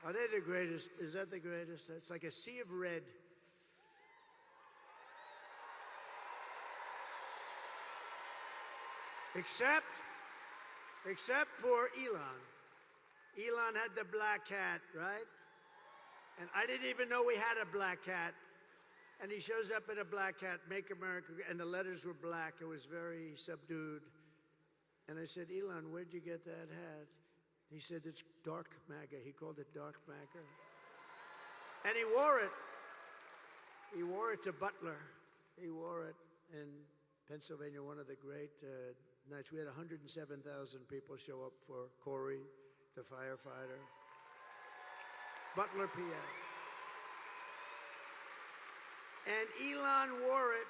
Are they the greatest? Is that the greatest? It's like a sea of red. Except for Elon. Elon had the black hat, right? And I didn't even know we had a black hat. And he shows up in a black hat, Make America, and the letters were black. It was very subdued. And I said, Elon, where'd you get that hat? He said, it's dark MAGA. He called it dark MAGA. And he wore it. He wore it to Butler. He wore it in Pennsylvania, one of the great nights. We had 107,000 people show up for Corey, the firefighter. Butler, PA. And Elon wore it,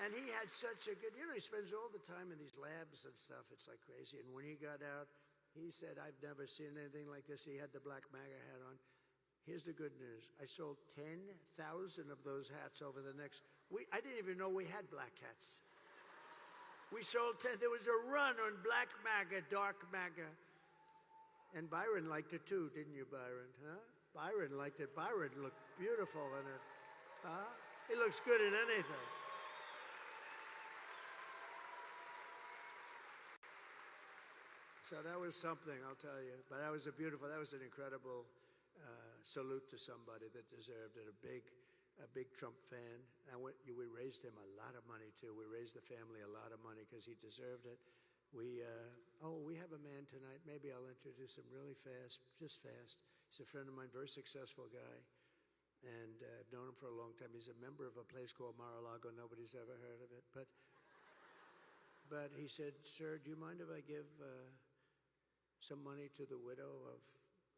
and he had such a good, you know, he spends all the time in these labs and stuff. It's like crazy. And when he got out, he said, I've never seen anything like this. He had the black MAGA hat on. Here's the good news. I sold 10,000 of those hats over the next week. I didn't even know we had black hats. We sold 10. There was a run on black MAGA, dark MAGA. And Byron liked it too, didn't you, Byron? Huh? Byron liked it. Byron looked beautiful in it. Huh? He looks good in anything. So that was something, I'll tell you. But that was an incredible salute to somebody that deserved it. A big Trump fan. And we raised him a lot of money, too. We raised the family a lot of money because he deserved it. We have a man tonight. Maybe I'll introduce him really fast, just fast. He's a friend of mine, very successful guy. And I've known him for a long time. He's a member of a place called Mar-a-Lago. Nobody's ever heard of it. But he said, sir, do you mind if I give some money to the widow of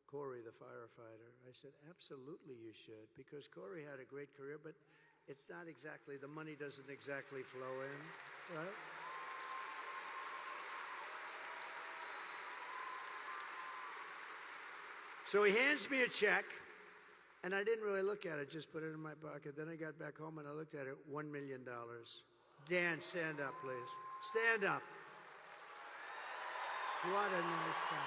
Corey, the firefighter? I said, absolutely you should, because Corey had a great career, but it's not exactly, the money doesn't exactly flow in, right? So he hands me a check, and I didn't really look at it, just put it in my pocket. Then I got back home and I looked at it, $1 million. Dan, stand up, please. Stand up. What a nice thing.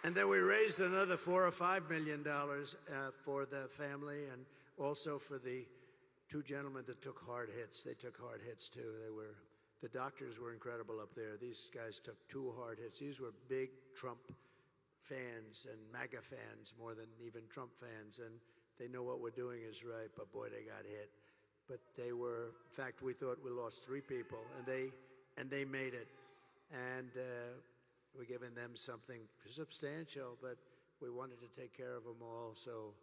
And then we raised another $4 or $5 million for the family, and also for the two gentlemen that took hard hits. They took hard hits too. The doctors were incredible up there. These guys took 2 hard hits. These were big Trump fans and MAGA fans more than even Trump fans, and they know what we're doing is right, but boy, they got hit. But they were, in fact, we thought we lost 3 people, and they made it. And we're giving them something substantial, but we wanted to take care of them all, so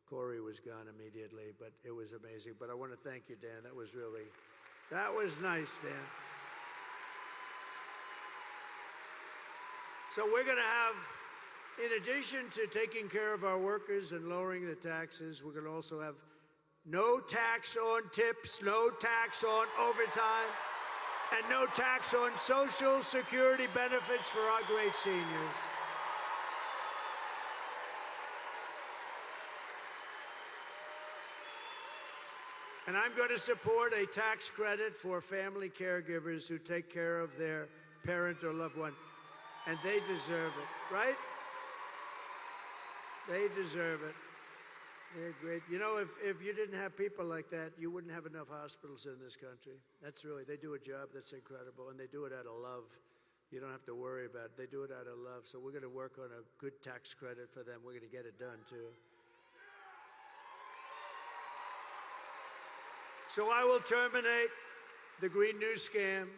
Corey was gone immediately, but it was amazing. But I want to thank you, Dan. That was nice, Dan. So we're going to have, in addition to taking care of our workers and lowering the taxes, we're going to also have no tax on tips, no tax on overtime, and no tax on Social Security benefits for our great seniors. And I'm going to support a tax credit for family caregivers who take care of their parent or loved one. And they deserve it, right? They deserve it. They're great. You know, if you didn't have people like that, you wouldn't have enough hospitals in this country. They do a job that's incredible, and they do it out of love. You don't have to worry about it. They do it out of love. So we're going to work on a good tax credit for them. We're going to get it done, too. So I will terminate the Green New Scam,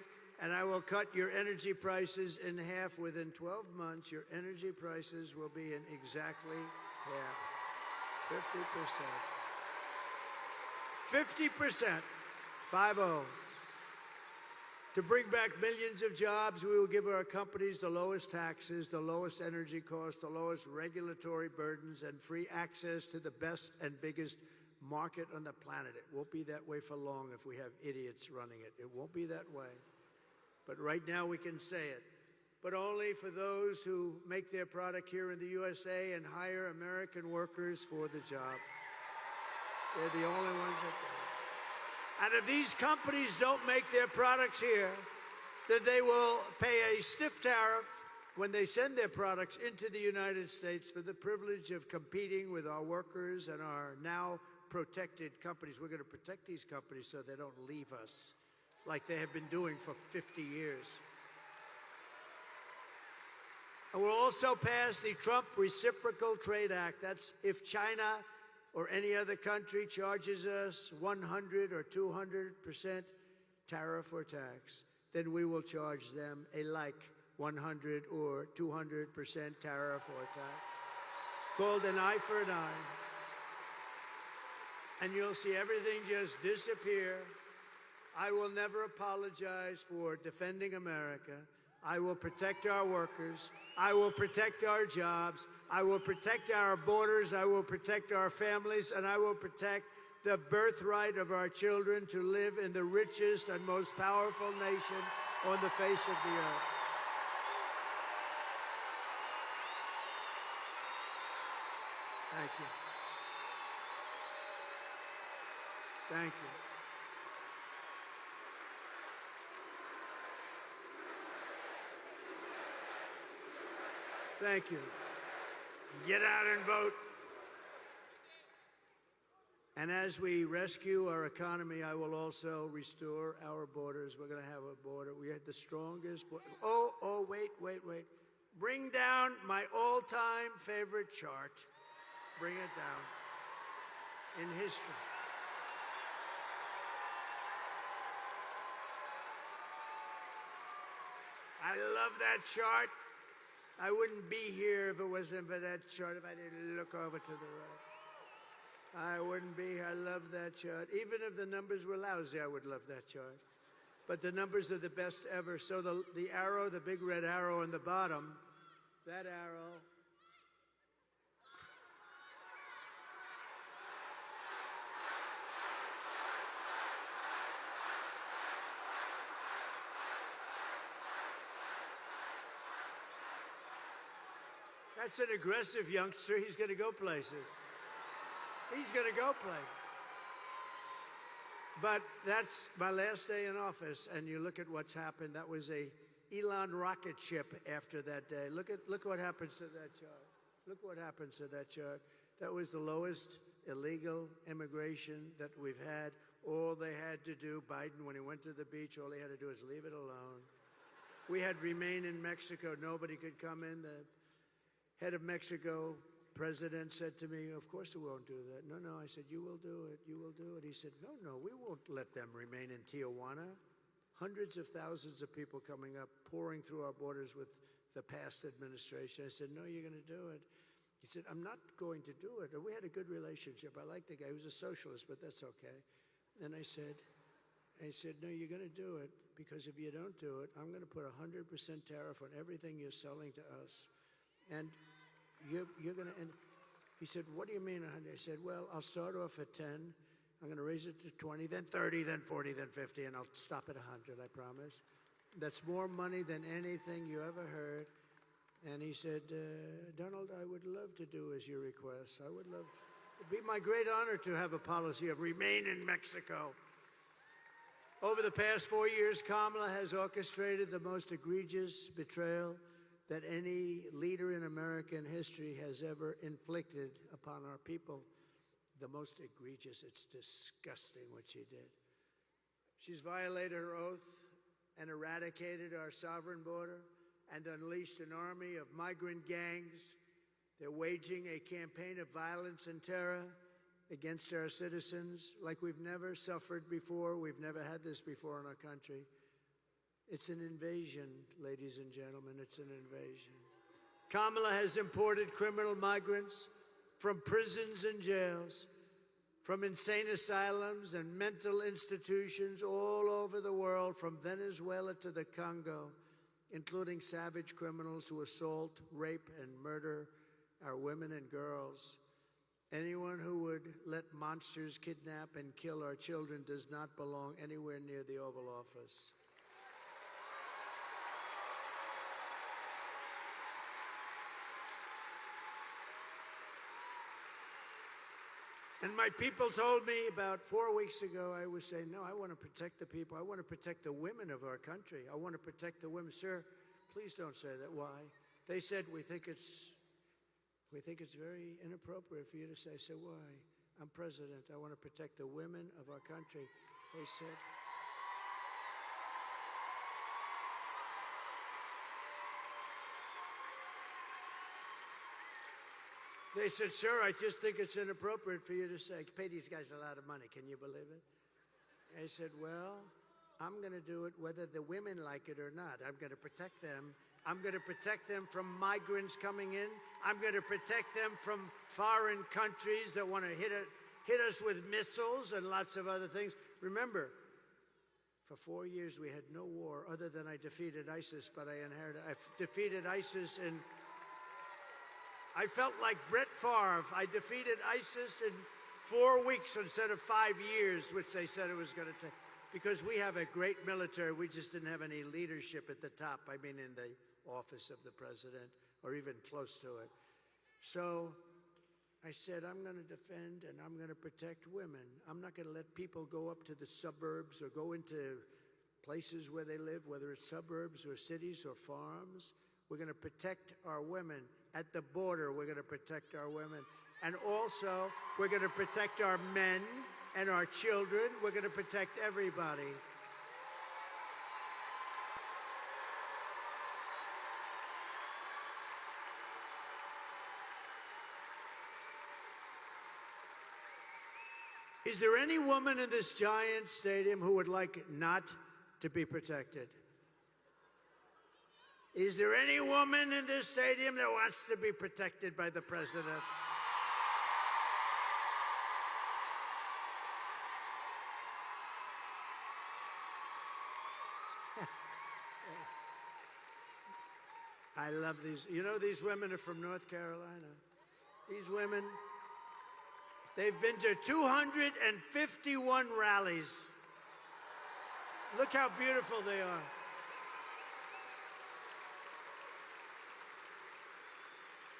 and I will cut your energy prices in half. Within 12 months, your energy prices will be in exactly half. 50%. 50%. 5-0. To bring back millions of jobs, we will give our companies the lowest taxes, the lowest energy costs, the lowest regulatory burdens, and free access to the best and biggest market on the planet. It won't be that way for long if we have idiots running it. It won't be that way. But right now we can say it. But only for those who make their product here in the USA and hire American workers for the job. They're the only ones that do. And if these companies don't make their products here, then they will pay a stiff tariff when they send their products into the United States for the privilege of competing with our workers and our now protected companies. We're going to protect these companies so they don't leave us like they have been doing for 50 years. And we'll also pass the Trump Reciprocal Trade Act. That's if China or any other country charges us 100 or 200% tariff or tax, then we will charge them a like 100 or 200% tariff or tax, called an eye for an eye. And you'll see everything just disappear. I will never apologize for defending America. I will protect our workers. I will protect our jobs. I will protect our borders. I will protect our families. And I will protect the birthright of our children to live in the richest and most powerful nation on the face of the earth. Thank you. Thank you. Thank you. Get out and vote. And as we rescue our economy, I will also restore our borders. We're going to have a border. We had the strongest border. Oh, wait. Bring down my all-time favorite chart. Bring it down. In history. I love that chart. I wouldn't be here if it wasn't for that chart, if I didn't look over to the right. I wouldn't be here. I love that chart. Even if the numbers were lousy, I would love that chart. But the numbers are the best ever. So the arrow, the big red arrow on the bottom, that arrow, That's an aggressive youngster. He's going to go places. He's going to go places. But that's my last day in office, and you look at what's happened. That was a Elon rocket ship after that day. Look what happens to that chart. Look what happens to that chart. That was the lowest illegal immigration that we've had. All they had to do, Biden, when he went to the beach, all he had to do is leave it alone. We had remain in Mexico. Nobody could come in. The head of Mexico, president, said to me, of course we won't do that. No, I said, you will do it. You will do it. He said, no, we won't let them remain in Tijuana. Hundreds of thousands of people coming up, pouring through our borders with the past administration. I said, no, you're going to do it. He said, I'm not going to do it. We had a good relationship. I liked the guy. He was a socialist, but that's okay. And I said, no, you're going to do it, because if you don't do it, I'm going to put 100% tariff on everything you're selling to us. And you're going to, and he said, what do you mean 100? I said, well, I'll start off at 10. I'm going to raise it to 20, then 30, then 40, then 50, and I'll stop at 100, I promise. That's more money than anything you ever heard. And he said, Donald, I would love to do as you request. I would love to. It'd be my great honor to have a policy of remain in Mexico. Over the past 4 years, Kamala has orchestrated the most egregious betrayal that any leader in American history has ever inflicted upon our people. The most egregious. It's disgusting what she did. She's violated her oath and eradicated our sovereign border and unleashed an army of migrant gangs. They're waging a campaign of violence and terror against our citizens like we've never suffered before. We've never had this before in our country. It's an invasion, ladies and gentlemen. It's an invasion. Kamala has imported criminal migrants from prisons and jails, from insane asylums and mental institutions all over the world, from Venezuela to the Congo, including savage criminals who assault, rape, and murder our women and girls. Anyone who would let monsters kidnap and kill our children does not belong anywhere near the Oval Office. And my people told me about 4 weeks ago, I was saying, no, I want to protect the people. I want to protect the women of our country. I want to protect the women. Sir, please don't say that. Why? They said, we think it's very inappropriate for you to say. I said, why? I'm president. I want to protect the women of our country. They said, sir, I just think it's inappropriate for you to say, pay these guys a lot of money. Can you believe it? I said, well, I'm going to do it whether the women like it or not. I'm going to protect them. I'm going to protect them from migrants coming in. I'm going to protect them from foreign countries that want to hit us with missiles and lots of other things. Remember, for 4 years we had no war other than I defeated ISIS, but I defeated ISIS in... I felt like Brett Favre. I defeated ISIS in 4 weeks instead of 5 years, which they said it was going to take. Because we have a great military, we just didn't have any leadership at the top. I mean, in the office of the president, or even close to it. So I said, I'm going to defend and I'm going to protect women. I'm not going to let people go up to the suburbs or go into places where they live, whether it's suburbs or cities or farms. We're going to protect our women. At the border, we're going to protect our women. And also, we're going to protect our men and our children. We're going to protect everybody. Is there any woman in this giant stadium who would like not to be protected? Is there any woman in this stadium that wants to be protected by the president? I love these. You know, these women are from North Carolina. These women, they've been to 251 rallies. Look how beautiful they are.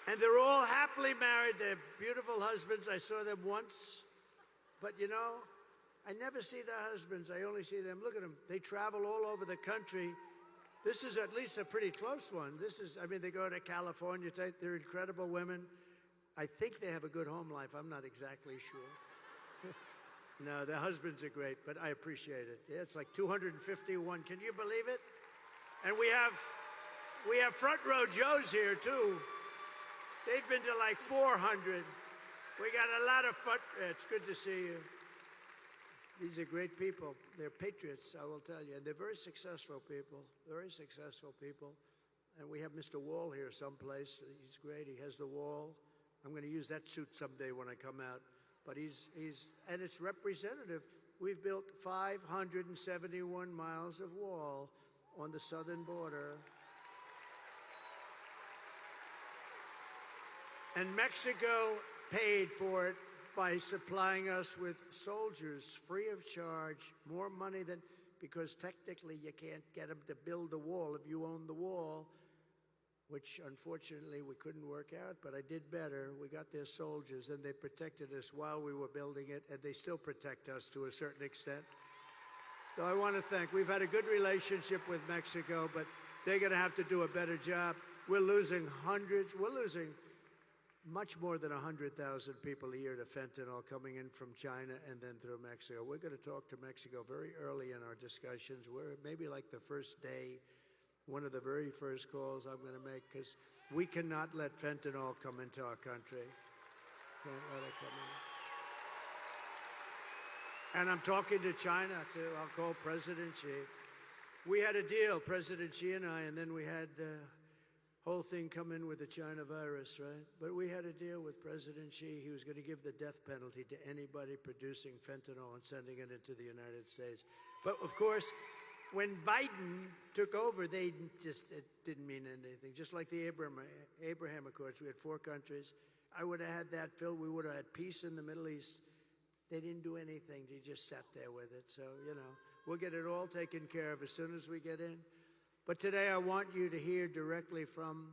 And they're all happily married. They're beautiful husbands. I saw them once. But, you know, I never see their husbands. I only see them. Look at them. They travel all over the country. This is at least a pretty close one. This is, I mean, they go to California. They're incredible women. I think they have a good home life. I'm not exactly sure. No, their husbands are great, but I appreciate it. Yeah, it's like 251. Can you believe it? And we have front row Joes here, too. They've been to like 400. We got a lot of fun. It's good to see you. These are great people. They're patriots, I will tell you. And they're very successful people, very successful people. And we have Mr. Wall here someplace. He's great. He has the wall. I'm going to use that suit someday when I come out. But and it's representative. We've built 571 miles of wall on the southern border. And Mexico paid for it by supplying us with soldiers free of charge, more money than, because technically you can't get them to build the wall if you own the wall, which unfortunately we couldn't work out, but I did better. We got their soldiers and they protected us while we were building it, and they still protect us to a certain extent. So I want to thank, we've had a good relationship with Mexico, but they're going to have to do a better job. We're losing much more than 100,000 people a year to fentanyl coming in from China and then through Mexico. We're going to talk to Mexico very early in our discussions. We're maybe like the first day, one of the very first calls I'm going to make, because we cannot let fentanyl come into our country. Can't let it come in. And I'm talking to China, too. I'll call President Xi. We had a deal, President Xi and I, and then we had whole thing come in with the China virus, right? But we had a deal with President Xi. He was going to give the death penalty to anybody producing fentanyl and sending it into the United States. But of course, when Biden took over, it didn't mean anything. Just like the Abraham Accords, we had 4 countries. I would have had that filled. We would have had peace in the Middle East. They didn't do anything. They just sat there with it. So, you know, we'll get it all taken care of as soon as we get in. But today I want you to hear directly from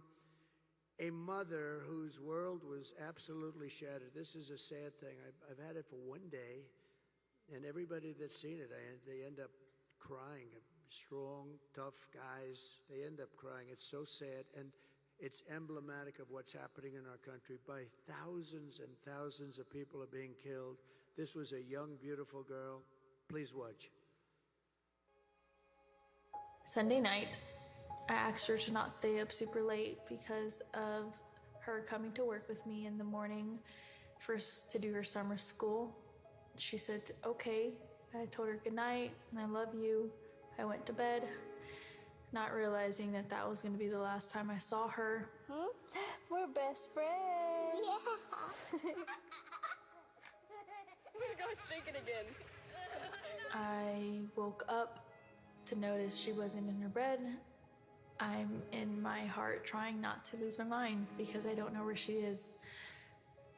a mother whose world was absolutely shattered. This is a sad thing. I've had it for one day, and everybody that's seen it, they end up crying. Strong, tough guys, they end up crying. It's so sad, and it's emblematic of what's happening in our country. By thousands and thousands of people are being killed. This was a young, beautiful girl. Please watch. Sunday night, I asked her to not stay up super late because of her coming to work with me in the morning first to do her summer school. She said, okay. I told her good night and I love you. I went to bed, not realizing that that was going to be the last time I saw her. We're best friends. Yeah. We're going to shake it again. I woke up to notice she wasn't in her bed. I'm in my heart trying not to lose my mind because I don't know where she is.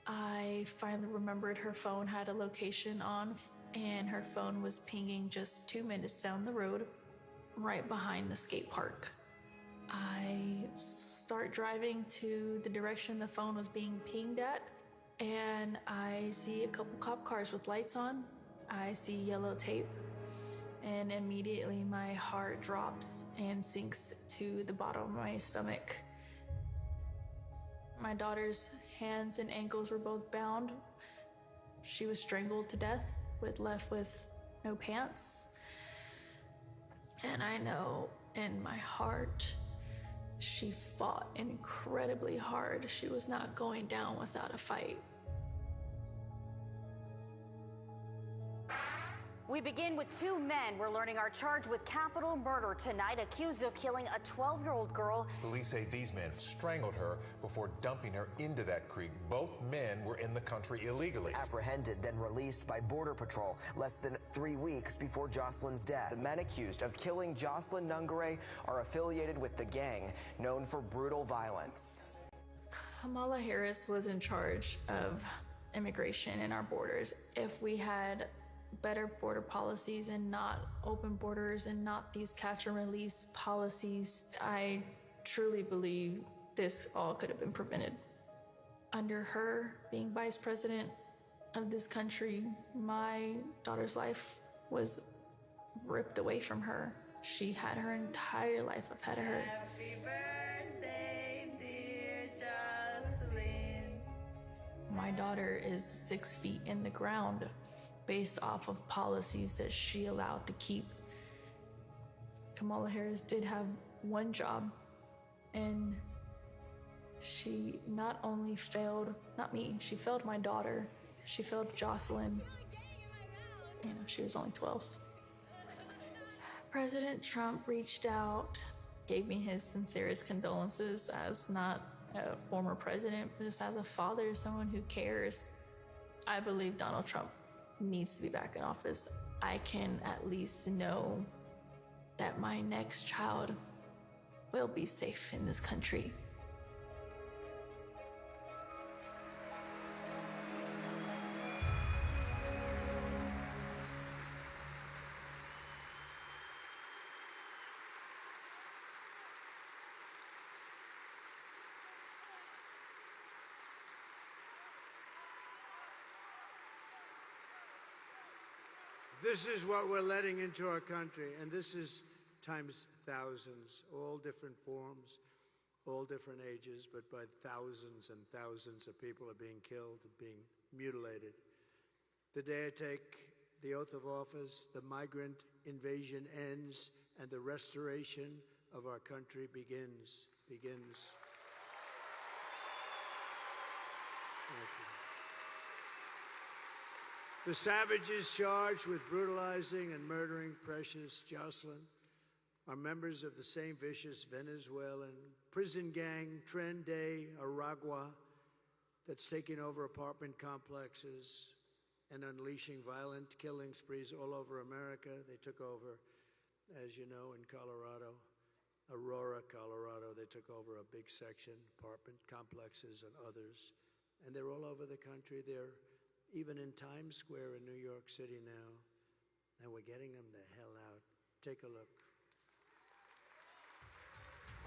I finally remembered her phone had a location on, and her phone was pinging just 2 minutes down the road, right behind the skate park. I start driving to the direction the phone was being pinged at, and I see a couple cop cars with lights on. I see yellow tape. And immediately my heart drops and sinks to the bottom of my stomach. My daughter's hands and ankles were both bound. She was strangled to death, left with no pants. And I know in my heart, she fought incredibly hard. She was not going down without a fight. We begin with 2 men we're learning are charged with capital murder tonight, accused of killing a 12-year-old girl. Police say these men strangled her before dumping her into that creek. Both men were in the country illegally. Apprehended, then released by Border Patrol less than 3 weeks before Jocelyn's death. The men accused of killing Jocelyn Nungare are affiliated with the gang known for brutal violence. Kamala Harris was in charge of immigration in our borders. If we had better border policies and not open borders and not these catch and release policies, I truly believe this all could have been prevented. under her being vice president of this country, my daughter's life was ripped away from her. She had her entire life ahead of her. Happy birthday, dear Jocelyn. My daughter is 6 feet in the ground based off of policies that she allowed to keep. Kamala Harris did have one job, and she not only failed, not me, she failed my daughter, she failed Jocelyn. You know, she was only 12. President Trump reached out, gave me his sincerest condolences as not a former president, but just as a father, someone who cares. I believe Donald Trump needs to be back in office. I can at least know that my next child will be safe in this country. This is what we're letting into our country, and this is times thousands, all different forms, all different ages, but by thousands and thousands of people are being killed, being mutilated. The day I take the oath of office, the migrant invasion ends, and the restoration of our country begins. Thank you. The savages charged with brutalizing and murdering precious Jocelyn are members of the same vicious Venezuelan prison gang, Tren de Aragua, that's taking over apartment complexes and unleashing violent killing sprees all over America. They took over, as you know, in Colorado, Aurora, Colorado. They took over a big section, apartment complexes and others. And they're all over the country. They're even in Times Square in New York City now, and we're getting them the hell out. Take a look.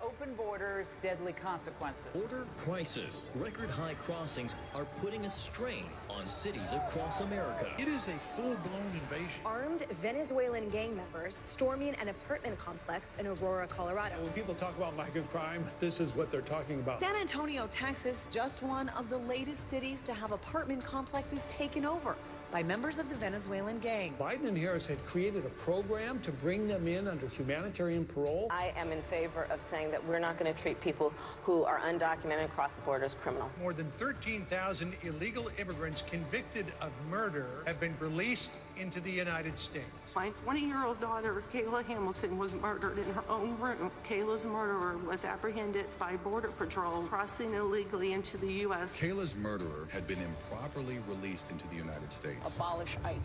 Open borders, deadly consequences. Border crisis. Record high crossings are putting a strain on cities across America. It is a full-blown invasion. Armed Venezuelan gang members storming an apartment complex in Aurora, Colorado. When people talk about migrant crime, this is what they're talking about. San Antonio, Texas, just one of the latest cities to have apartment complexes taken over by members of the Venezuelan gang. Biden and Harris had created a program to bring them in under humanitarian parole. I am in favor of saying that we're not going to treat people who are undocumented across the border as criminals. More than 13,000 illegal immigrants convicted of murder have been released into the United States. My 20-year-old daughter, Kayla Hamilton, was murdered in her own room. Kayla's murderer was apprehended by Border Patrol crossing illegally into the U.S. Kayla's murderer had been improperly released into the United States. Abolish ICE.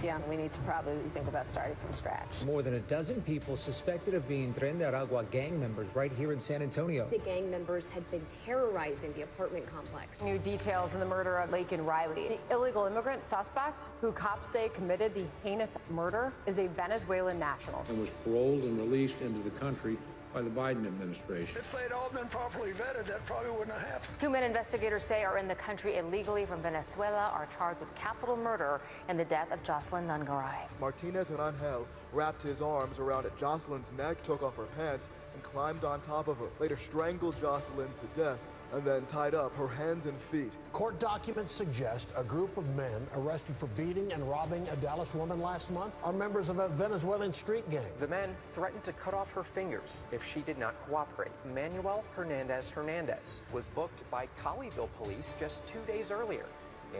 Yeah, we need to probably think about starting from scratch. More than a dozen people suspected of being Tren de Aragua gang members right here in San Antonio. The gang members had been terrorizing the apartment complex. New details in the murder of Laken Riley. The illegal immigrant suspect, who cops say committed the heinous murder, is a Venezuelan national. And was paroled and released into the country by the Biden administration. If they'd all been properly vetted, that probably wouldn't have happened. Two men investigators say are in the country illegally from Venezuela are charged with capital murder in the death of Jocelyn Nungaray. Martinez and Angel wrapped his arms around Jocelyn's neck, took off her pants, and climbed on top of her. Later strangled Jocelyn to death and then tied up her hands and feet. Court documents suggest a group of men arrested for beating and robbing a Dallas woman last month are members of a Venezuelan street gang. The men threatened to cut off her fingers if she did not cooperate. Manuel Hernandez was booked by Colleyville police just 2 days earlier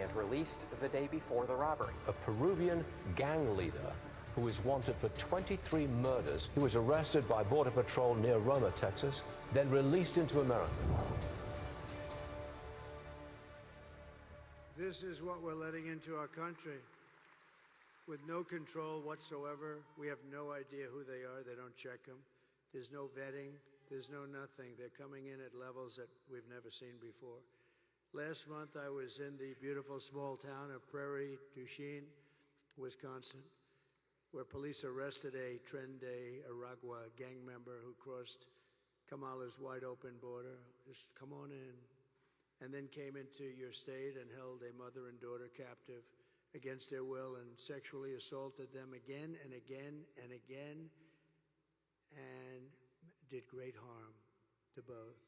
and released the day before the robbery. A Peruvian gang leader who is wanted for 23 murders. He was arrested by Border Patrol near Roma, Texas, then released into America. This is what we're letting into our country. With no control whatsoever. We have no idea who they are. They don't check them. There's no vetting. There's no nothing. They're coming in at levels that we've never seen before. Last month, I was in the beautiful small town of Prairie du Chien, Wisconsin, where police arrested a Tren de Aragua gang member who crossed Kamala's wide open border. Just come on in. and then came into your state and held a mother and daughter captive against their will and sexually assaulted them again and again and again, and did great harm to both.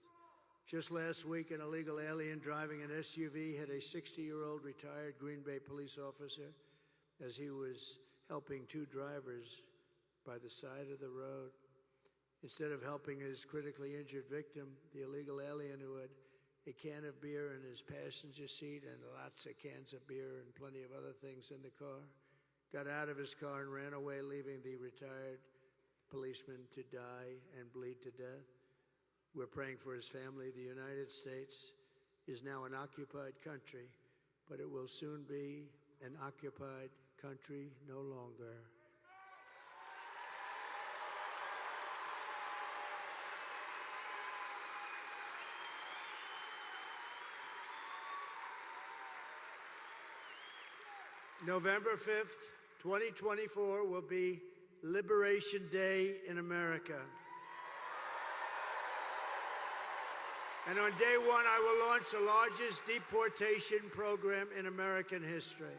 Just last week, an illegal alien driving an SUV hit a 60-year-old retired Green Bay police officer as he was helping two drivers by the side of the road. Instead of helping his critically injured victim, the illegal alien, who had a can of beer in his passenger seat and lots of cans of beer and plenty of other things in the car, got out of his car and ran away, leaving the retired policeman to die and bleed to death. We're praying for his family. The United States is now an occupied country, but it will soon be an occupied country no longer. November 5th, 2024 will be Liberation Day in America. And on day one, I will launch the largest deportation program in American history.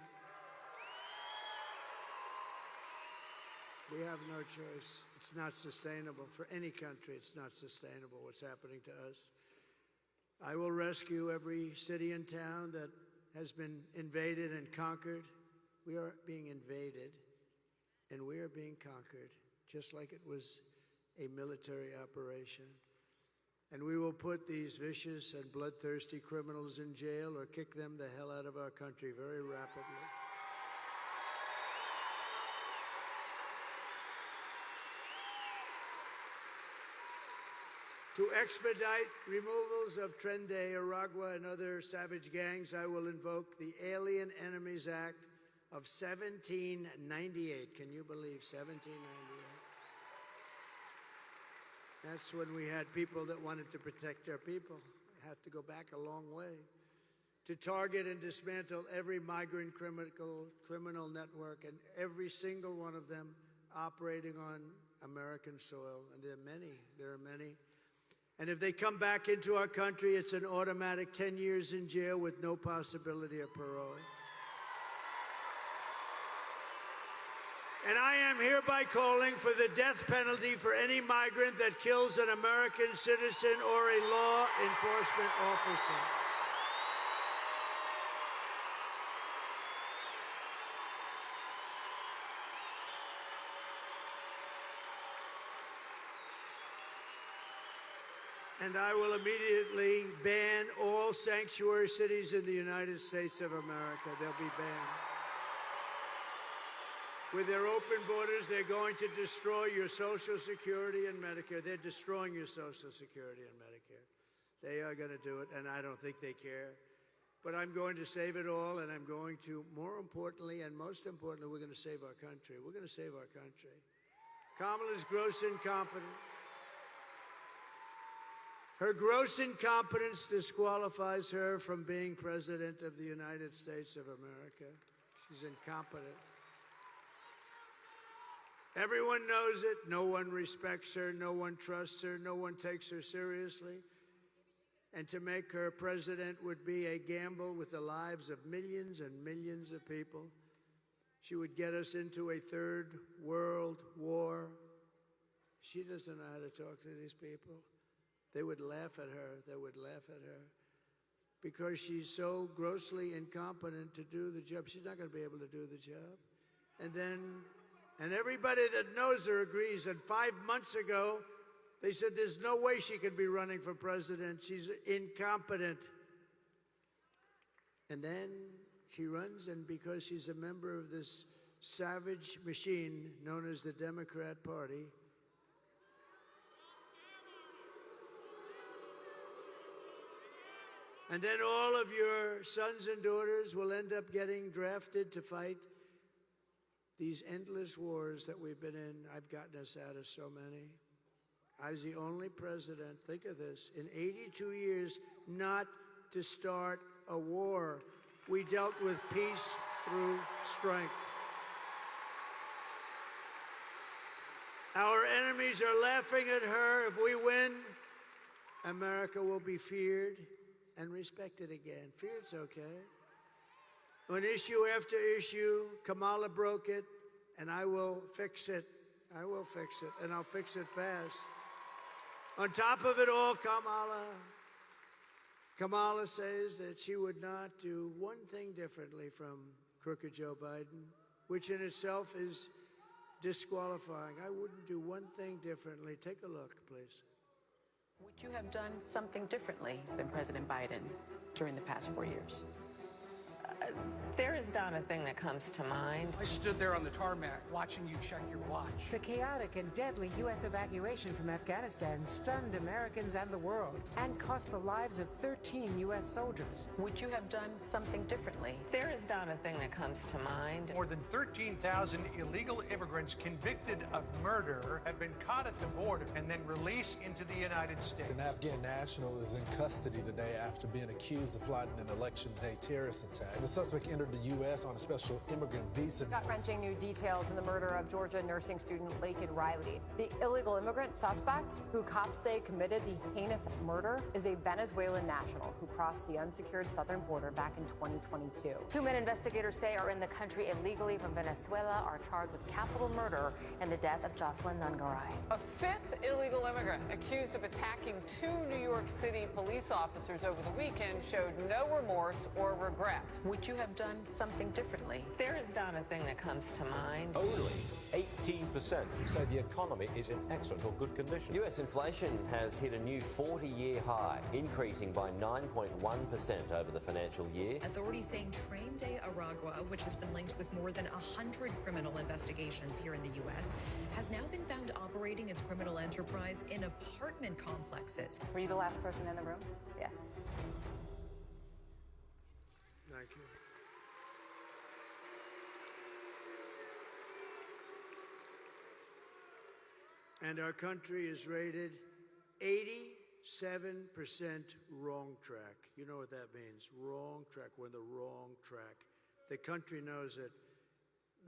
We have no choice. It's not sustainable for any country. It's not sustainable what's happening to us. I will rescue every city and town that has been invaded and conquered. We are being invaded, and we are being conquered, just like it was a military operation. And we will put these vicious and bloodthirsty criminals in jail or kick them the hell out of our country very rapidly. To expedite removals of Trende, Aragua, and other savage gangs, I will invoke the Alien Enemies Act of 1798. Can you believe 1798? That's when we had people that wanted to protect their people. I have to go back a long way. To target and dismantle every migrant criminal network, and every single one of them operating on American soil. And there are many. And if they come back into our country, it's an automatic 10 years in jail with no possibility of parole. And I am hereby calling for the death penalty for any migrant that kills an American citizen or a law enforcement officer. And I will immediately ban all sanctuary cities in the United States of America. They'll be banned. With their open borders, they're going to destroy your Social Security and Medicare. They're destroying your Social Security and Medicare. They are going to do it, and I don't think they care. But I'm going to save it all, and I'm going to, more importantly and most importantly, we're going to save our country. We're going to save our country. Kamala's gross incompetence. Her gross incompetence disqualifies her from being President of the United States of America. She's incompetent. Everyone knows it. No one respects her. No one trusts her. No one takes her seriously. And to make her president would be a gamble with the lives of millions and millions of people. She would get us into a third world war. She doesn't know how to talk to these people. They would laugh at her. They would laugh at her. Because she's so grossly incompetent to do the job. She's not going to be able to do the job. And everybody that knows her agrees. And 5 months ago, they said there's no way she could be running for president. She's incompetent. And then she runs, and because she's a member of this savage machine known as the Democrat Party, and then all of your sons and daughters will end up getting drafted to fight these endless wars that we've been in. I've gotten us out of so many. I was the only president, think of this, in 82 years not to start a war. We dealt with peace through strength. Our enemies are laughing at her. If we win, America will be feared and respect it again. Fear it's okay. On issue after issue, Kamala broke it, and I will fix it. I will fix it, and I'll fix it fast. On top of it all, Kamala says that she would not do one thing differently from crooked Joe Biden, which in itself is disqualifying. I wouldn't do one thing differently. Take a look, please. Would you have done something differently than President Biden during the past 4 years? There is not a thing that comes to mind. I stood there on the tarmac watching you check your watch. The chaotic and deadly U.S. evacuation from Afghanistan stunned Americans and the world and cost the lives of 13 U.S. soldiers. Would you have done something differently? There is not a thing that comes to mind. More than 13,000 illegal immigrants convicted of murder have been caught at the border and then released into the United States. An Afghan national is in custody today after being accused of plotting an election day terrorist attack. The suspect entered the U.S. on a special immigrant visa. Gut-wrenching new details in the murder of Georgia nursing student Laken Riley. The illegal immigrant suspect, who cops say committed the heinous murder, is a Venezuelan national who crossed the unsecured southern border back in 2022. 2 men investigators say are in the country illegally from Venezuela are charged with capital murder in the death of Jocelyn Nungaray. A 5th illegal immigrant accused of attacking 2 New York City police officers over the weekend showed no remorse or regret. Would you have done something differently? There is not a thing that comes to mind. Only 18% say the economy is in excellent or good condition. U.S. inflation has hit a new 40-year high, increasing by 9.1% over the financial year. Authorities saying Train de Aragua, which has been linked with more than 100 criminal investigations here in the U.S., has now been found operating its criminal enterprise in apartment complexes. Were you the last person in the room? Yes. Thank you. And our country is rated 87% wrong track. You know what that means, wrong track. We're in the wrong track. The country knows it,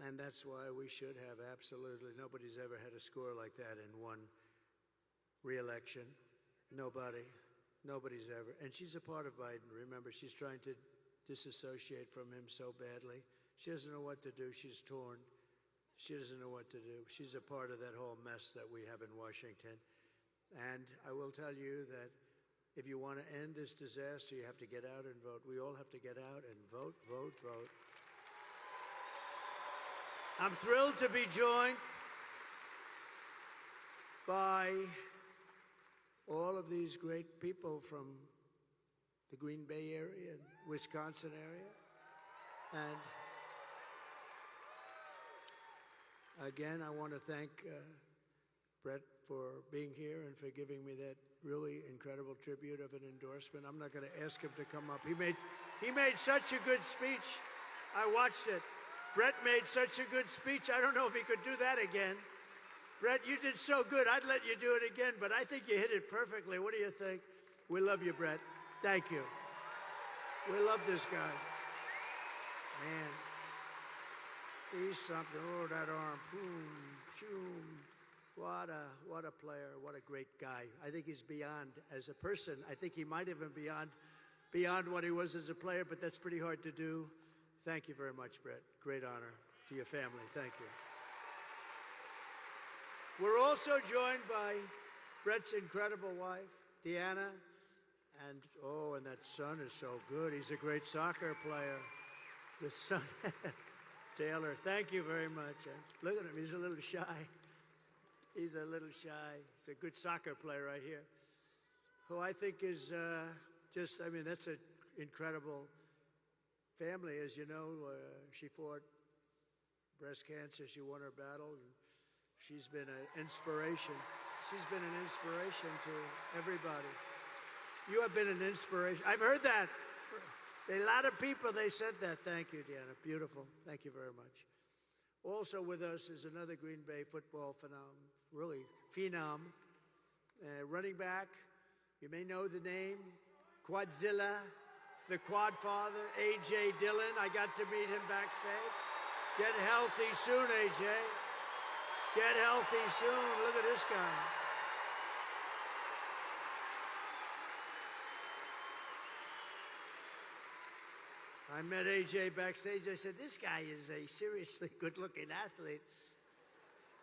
and that's why we should have absolutely, nobody's ever had a score like that in one re-election. Nobody's ever. And she's a part of Biden. Remember, she's trying to disassociate from him so badly. She doesn't know what to do. She's torn. She doesn't know what to do. She's a part of that whole mess that we have in Washington. And I will tell you that if you want to end this disaster, you have to get out and vote. We all have to get out and vote, vote, vote. I'm thrilled to be joined by all of these great people from the Green Bay area and Wisconsin area. And again, I want to thank Brett for being here and for giving me that really incredible tribute of an endorsement. I'm not going to ask him to come up. He made such a good speech. I watched it. Brett made such a good speech. I don't know if he could do that again. Brett, you did so good. I'd let you do it again, but I think you hit it perfectly. What do you think? We love you, Brett. Thank you. We love this guy. Man. He's something. Oh, that arm. Boom, boom. What a player. What a great guy. I think he's beyond as a person. I think he might even beyond what he was as a player, but that's pretty hard to do. Thank you very much, Brett. Great honor to your family. Thank you. We're also joined by Brett's incredible wife, Deanna, and that son is so good. He's a great soccer player. The son, Taylor, thank you very much. And look at him, he's a little shy. He's a little shy. He's a good soccer player right here, who I think is that's an incredible family. As you know, she fought breast cancer. She won her battle. And she's been an inspiration. She's been an inspiration to everybody. You have been an inspiration. I've heard that. A lot of people, they said that. Thank you, Deanna. Beautiful. Thank you very much. Also with us is another Green Bay football phenom, running back. You may know the name, Quadzilla, the Quad Father, A.J. Dillon. I got to meet him backstage. Get healthy soon, A.J. Get healthy soon. Look at this guy. I met AJ backstage. I said, this guy is a seriously good-looking athlete.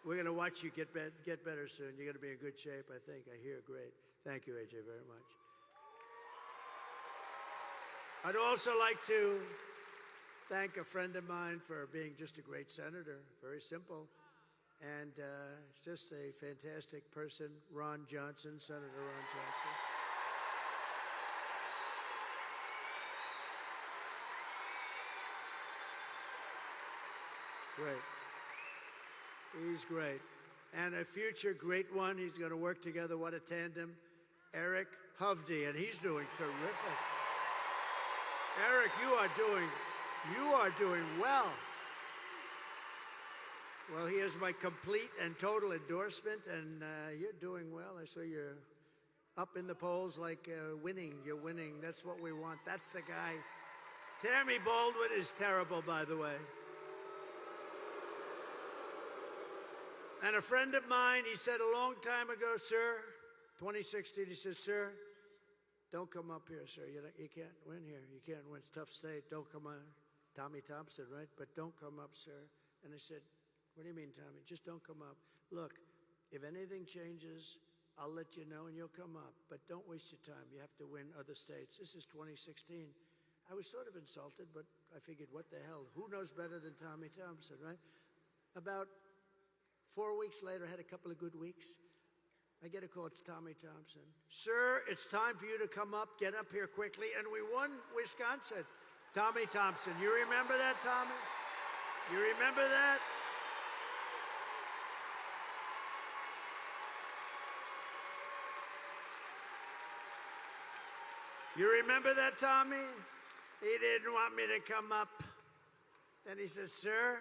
We're going to watch you get better soon. You're going to be in good shape, I think. I hear great. Thank you, AJ, very much. I'd also like to thank a friend of mine for being just a great senator. Very simple. And just a fantastic person, Ron Johnson, Senator Ron Johnson. Great. He's great. And a future great one, he's going to work together. What a tandem. Eric Hovde, and he's doing terrific. Eric, you are doing well. Well, he has my complete and total endorsement, and you're doing well. I saw you're up in the polls like winning. You're winning. That's what we want. That's the guy. Tammy Baldwin is terrible, by the way. And a friend of mine, he said a long time ago, sir, 2016, he said, sir, don't come up here, sir. You can't win here. You can't win. It's a tough state. Don't come on. Tommy Thompson, right? But don't come up, sir. And I said, what do you mean, Tommy? Just don't come up. Look, if anything changes, I'll let you know and you'll come up. But don't waste your time. You have to win other states. This is 2016. I was sort of insulted, but I figured, what the hell? Who knows better than Tommy Thompson, right? About 4 weeks later, I had a couple of good weeks. I get a call, it's Tommy Thompson. Sir, it's time for you to come up, get up here quickly. And we won Wisconsin. Tommy Thompson. You remember that, Tommy? You remember that? You remember that, Tommy? He didn't want me to come up. Then he says, sir,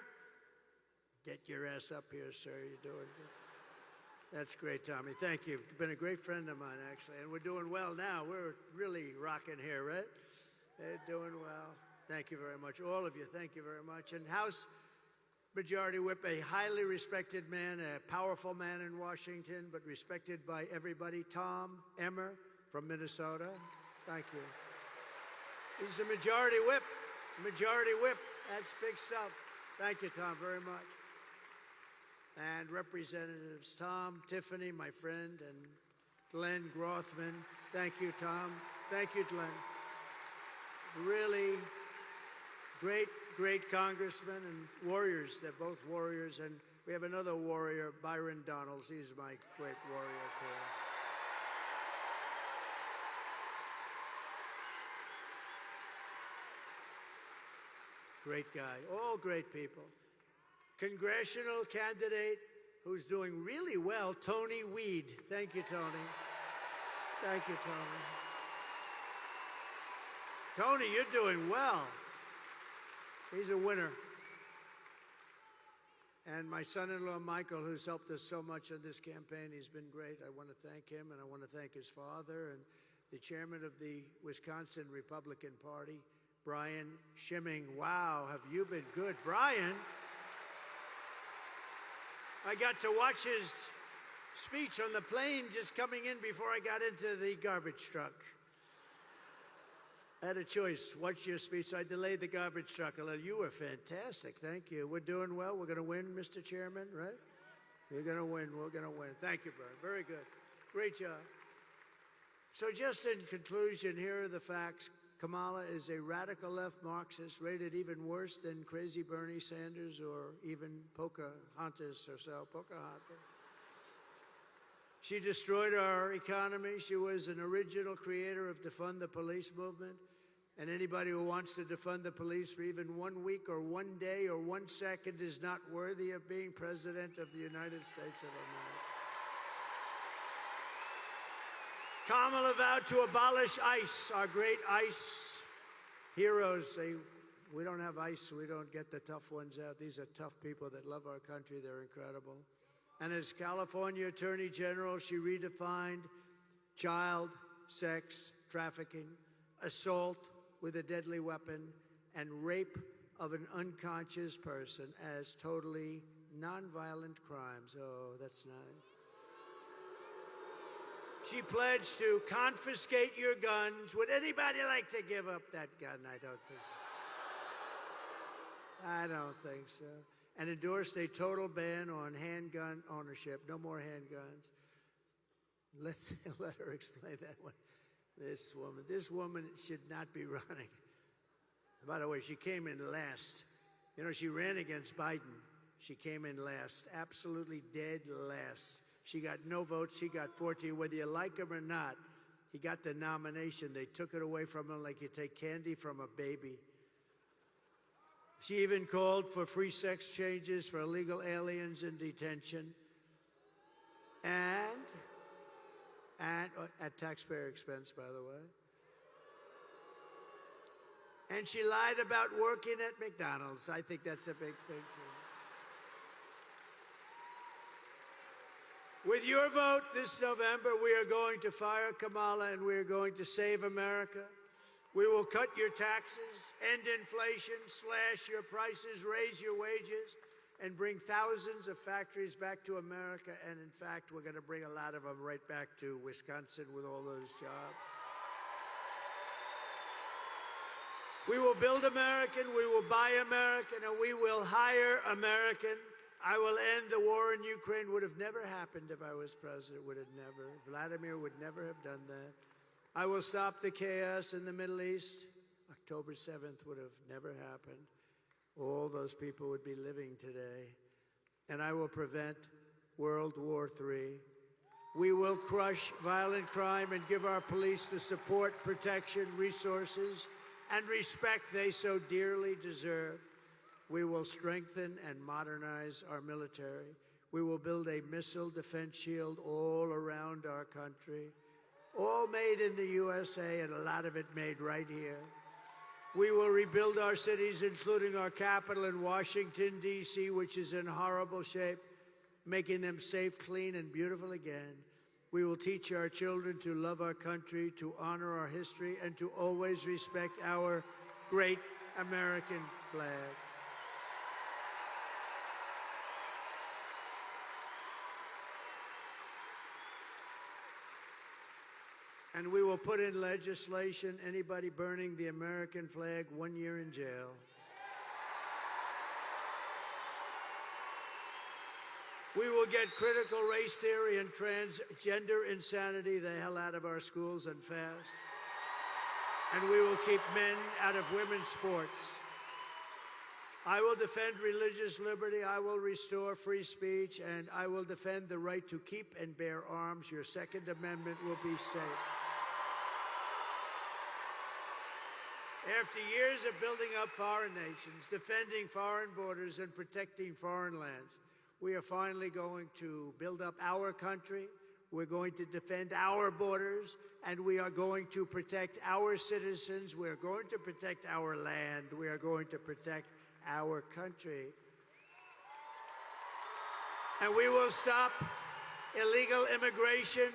get your ass up here, sir. You're doing good. That's great, Tommy. Thank you. You've been a great friend of mine, actually. And we're doing well now. We're really rocking here, right? They're doing well. Thank you very much. All of you, thank you very much. And House Majority Whip, a highly respected man, a powerful man in Washington, but respected by everybody, Tom Emmer from Minnesota. Thank you. He's a Majority Whip. Majority Whip. That's big stuff. Thank you, Tom, very much. And Representatives Tom, Tiffany, my friend, and Glenn Grothman. Thank you, Tom. Thank you, Glenn. Really great, great congressmen and warriors. They're both warriors. And we have another warrior, Byron Donalds. He's my great warrior, too. Great guy. All great people. Congressional candidate who's doing really well, Tony Weed. Thank you, Tony. Thank you, Tony. Tony, you're doing well. He's a winner. And my son-in-law, Michael, who's helped us so much in this campaign, he's been great. I want to thank him, and I want to thank his father and the chairman of the Wisconsin Republican Party, Brian Schimming. Wow, have you been good? Brian, I got to watch his speech on the plane just coming in before I got into the garbage truck. I had a choice. Watch your speech. So I delayed the garbage truck. You were fantastic. Thank you. We're doing well. We're going to win, Mr. Chairman, right? We're going to win. We're going to win. Thank you, Brian. Very good. Great job. So just in conclusion, here are the facts. Kamala is a radical left Marxist, rated even worse than crazy Bernie Sanders or even Pocahontas herself, Pocahontas. She destroyed our economy. She was an original creator of defund the police movement. And anybody who wants to defund the police for even 1 week or 1 day or 1 second is not worthy of being president of the United States of America. Kamala vowed to abolish ICE, our great ICE heroes. We don't have ICE, we don't get the tough ones out. These are tough people that love our country. They're incredible. And as California Attorney General, she redefined child sex trafficking, assault with a deadly weapon, and rape of an unconscious person as totally nonviolent crimes. Oh, that's nice. She pledged to confiscate your guns. Would anybody like to give up that gun? I don't think so. I don't think so. And endorsed a total ban on handgun ownership. No more handguns. Let her explain that one. This woman should not be running. By the way, she came in last. You know, she ran against Biden. She came in last, absolutely dead last. She got no votes. He got 14. Whether you like him or not, he got the nomination. They took it away from him like you take candy from a baby. She even called for free sex changes for illegal aliens in detention. And at taxpayer expense, by the way. And she lied about working at McDonald's. I think that's a big thing, too. With your vote this November, we are going to fire Kamala and we are going to save America. We will cut your taxes, end inflation, slash your prices, raise your wages, and bring thousands of factories back to America. And in fact, we're going to bring a lot of them right back to Wisconsin with all those jobs. We will build American, we will buy American, and we will hire American. I will end the war in Ukraine. Would have never happened if I was president. Would have never. Vladimir would never have done that. I will stop the chaos in the Middle East. October 7th would have never happened. All those people would be living today. And I will prevent World War III. We will crush violent crime and give our police the support, protection, resources, and respect they so dearly deserve. We will strengthen and modernize our military. We will build a missile defense shield all around our country, all made in the USA and a lot of it made right here. We will rebuild our cities, including our capital in Washington, D.C., which is in horrible shape, making them safe, clean, and beautiful again. We will teach our children to love our country, to honor our history, and to always respect our great American flag. And we will put in legislation anybody burning the American flag 1 year in jail. We will get critical race theory and transgender insanity the hell out of our schools and fast. And we will keep men out of women's sports. I will defend religious liberty. I will restore free speech. And I will defend the right to keep and bear arms. Your Second Amendment will be safe. After years of building up foreign nations, defending foreign borders, and protecting foreign lands, we are finally going to build up our country. We're going to defend our borders, and we are going to protect our citizens. We're going to protect our land. We are going to protect our country. And we will stop illegal immigration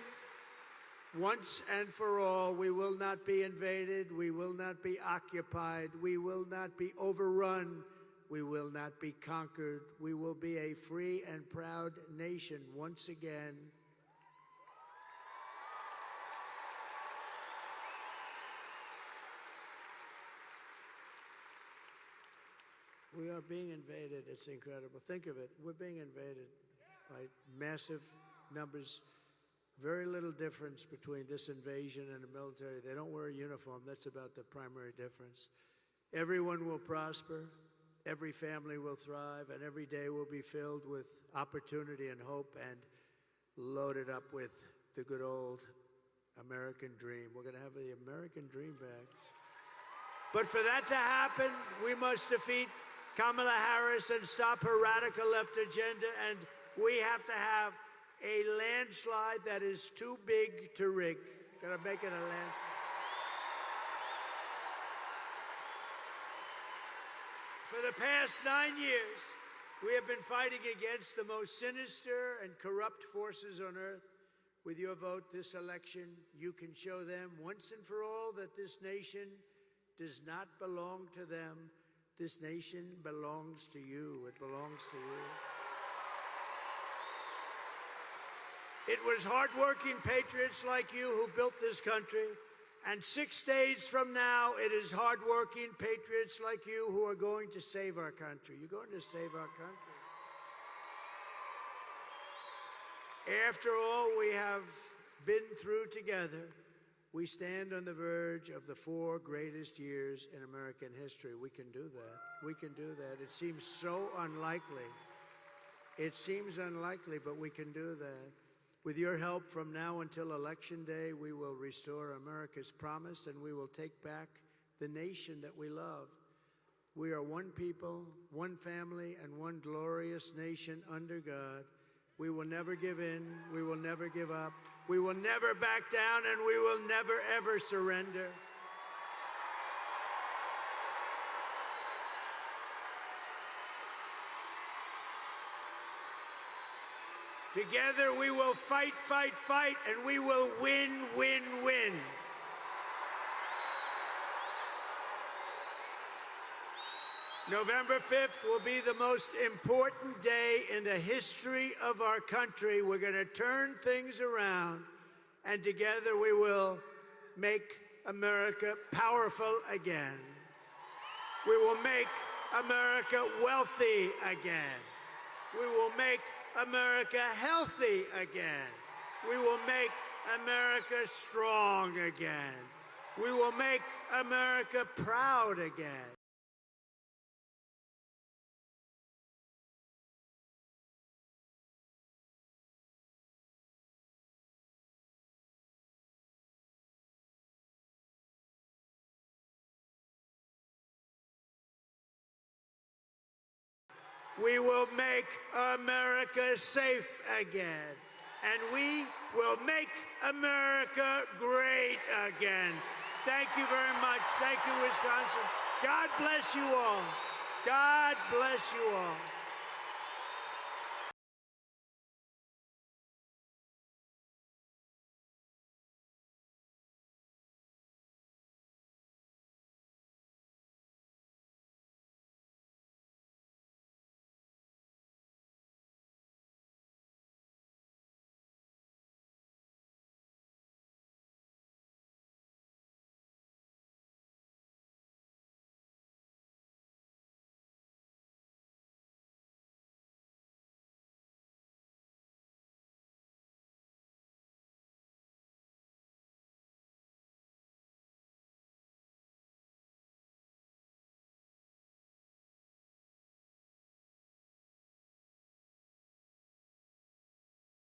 once and for all. We will not be invaded. We will not be occupied. We will not be overrun. We will not be conquered. We will be a free and proud nation once again. We are being invaded. It's incredible. Think of it. We're being invaded by massive numbers. Very little difference between this invasion and the military. They don't wear a uniform. That's about the primary difference. Everyone will prosper. Every family will thrive, and every day will be filled with opportunity and hope and loaded up with the good old American dream. We're going to have the American dream back. But for that to happen, we must defeat Kamala Harris and stop her radical left agenda, and we have to have a landslide that is too big to rig. Got to make it a landslide. For the past 9 years, we have been fighting against the most sinister and corrupt forces on earth. With your vote this election, you can show them once and for all that this nation does not belong to them. This nation belongs to you. It belongs to you. It was hardworking patriots like you who built this country. And 6 days from now, it is hardworking patriots like you who are going to save our country. You're going to save our country. After all we have been through together, we stand on the verge of the 4 greatest years in American history. We can do that. We can do that. It seems so unlikely. It seems unlikely, but we can do that. With your help from now until Election Day, we will restore America's promise and we will take back the nation that we love. We are one people, one family, and one glorious nation under God. We will never give in. We will never give up. We will never back down, and we will never, ever surrender. Together we will fight, fight, fight, and we will win, win, win. November 5th will be the most important day in the history of our country. We're going to turn things around, and together we will make America powerful again. We will make America wealthy again. We will make America healthy again. We will make America strong again. We will make America proud again. We will make America safe again. And we will make America great again. Thank you very much. Thank you, Wisconsin. God bless you all. God bless you all.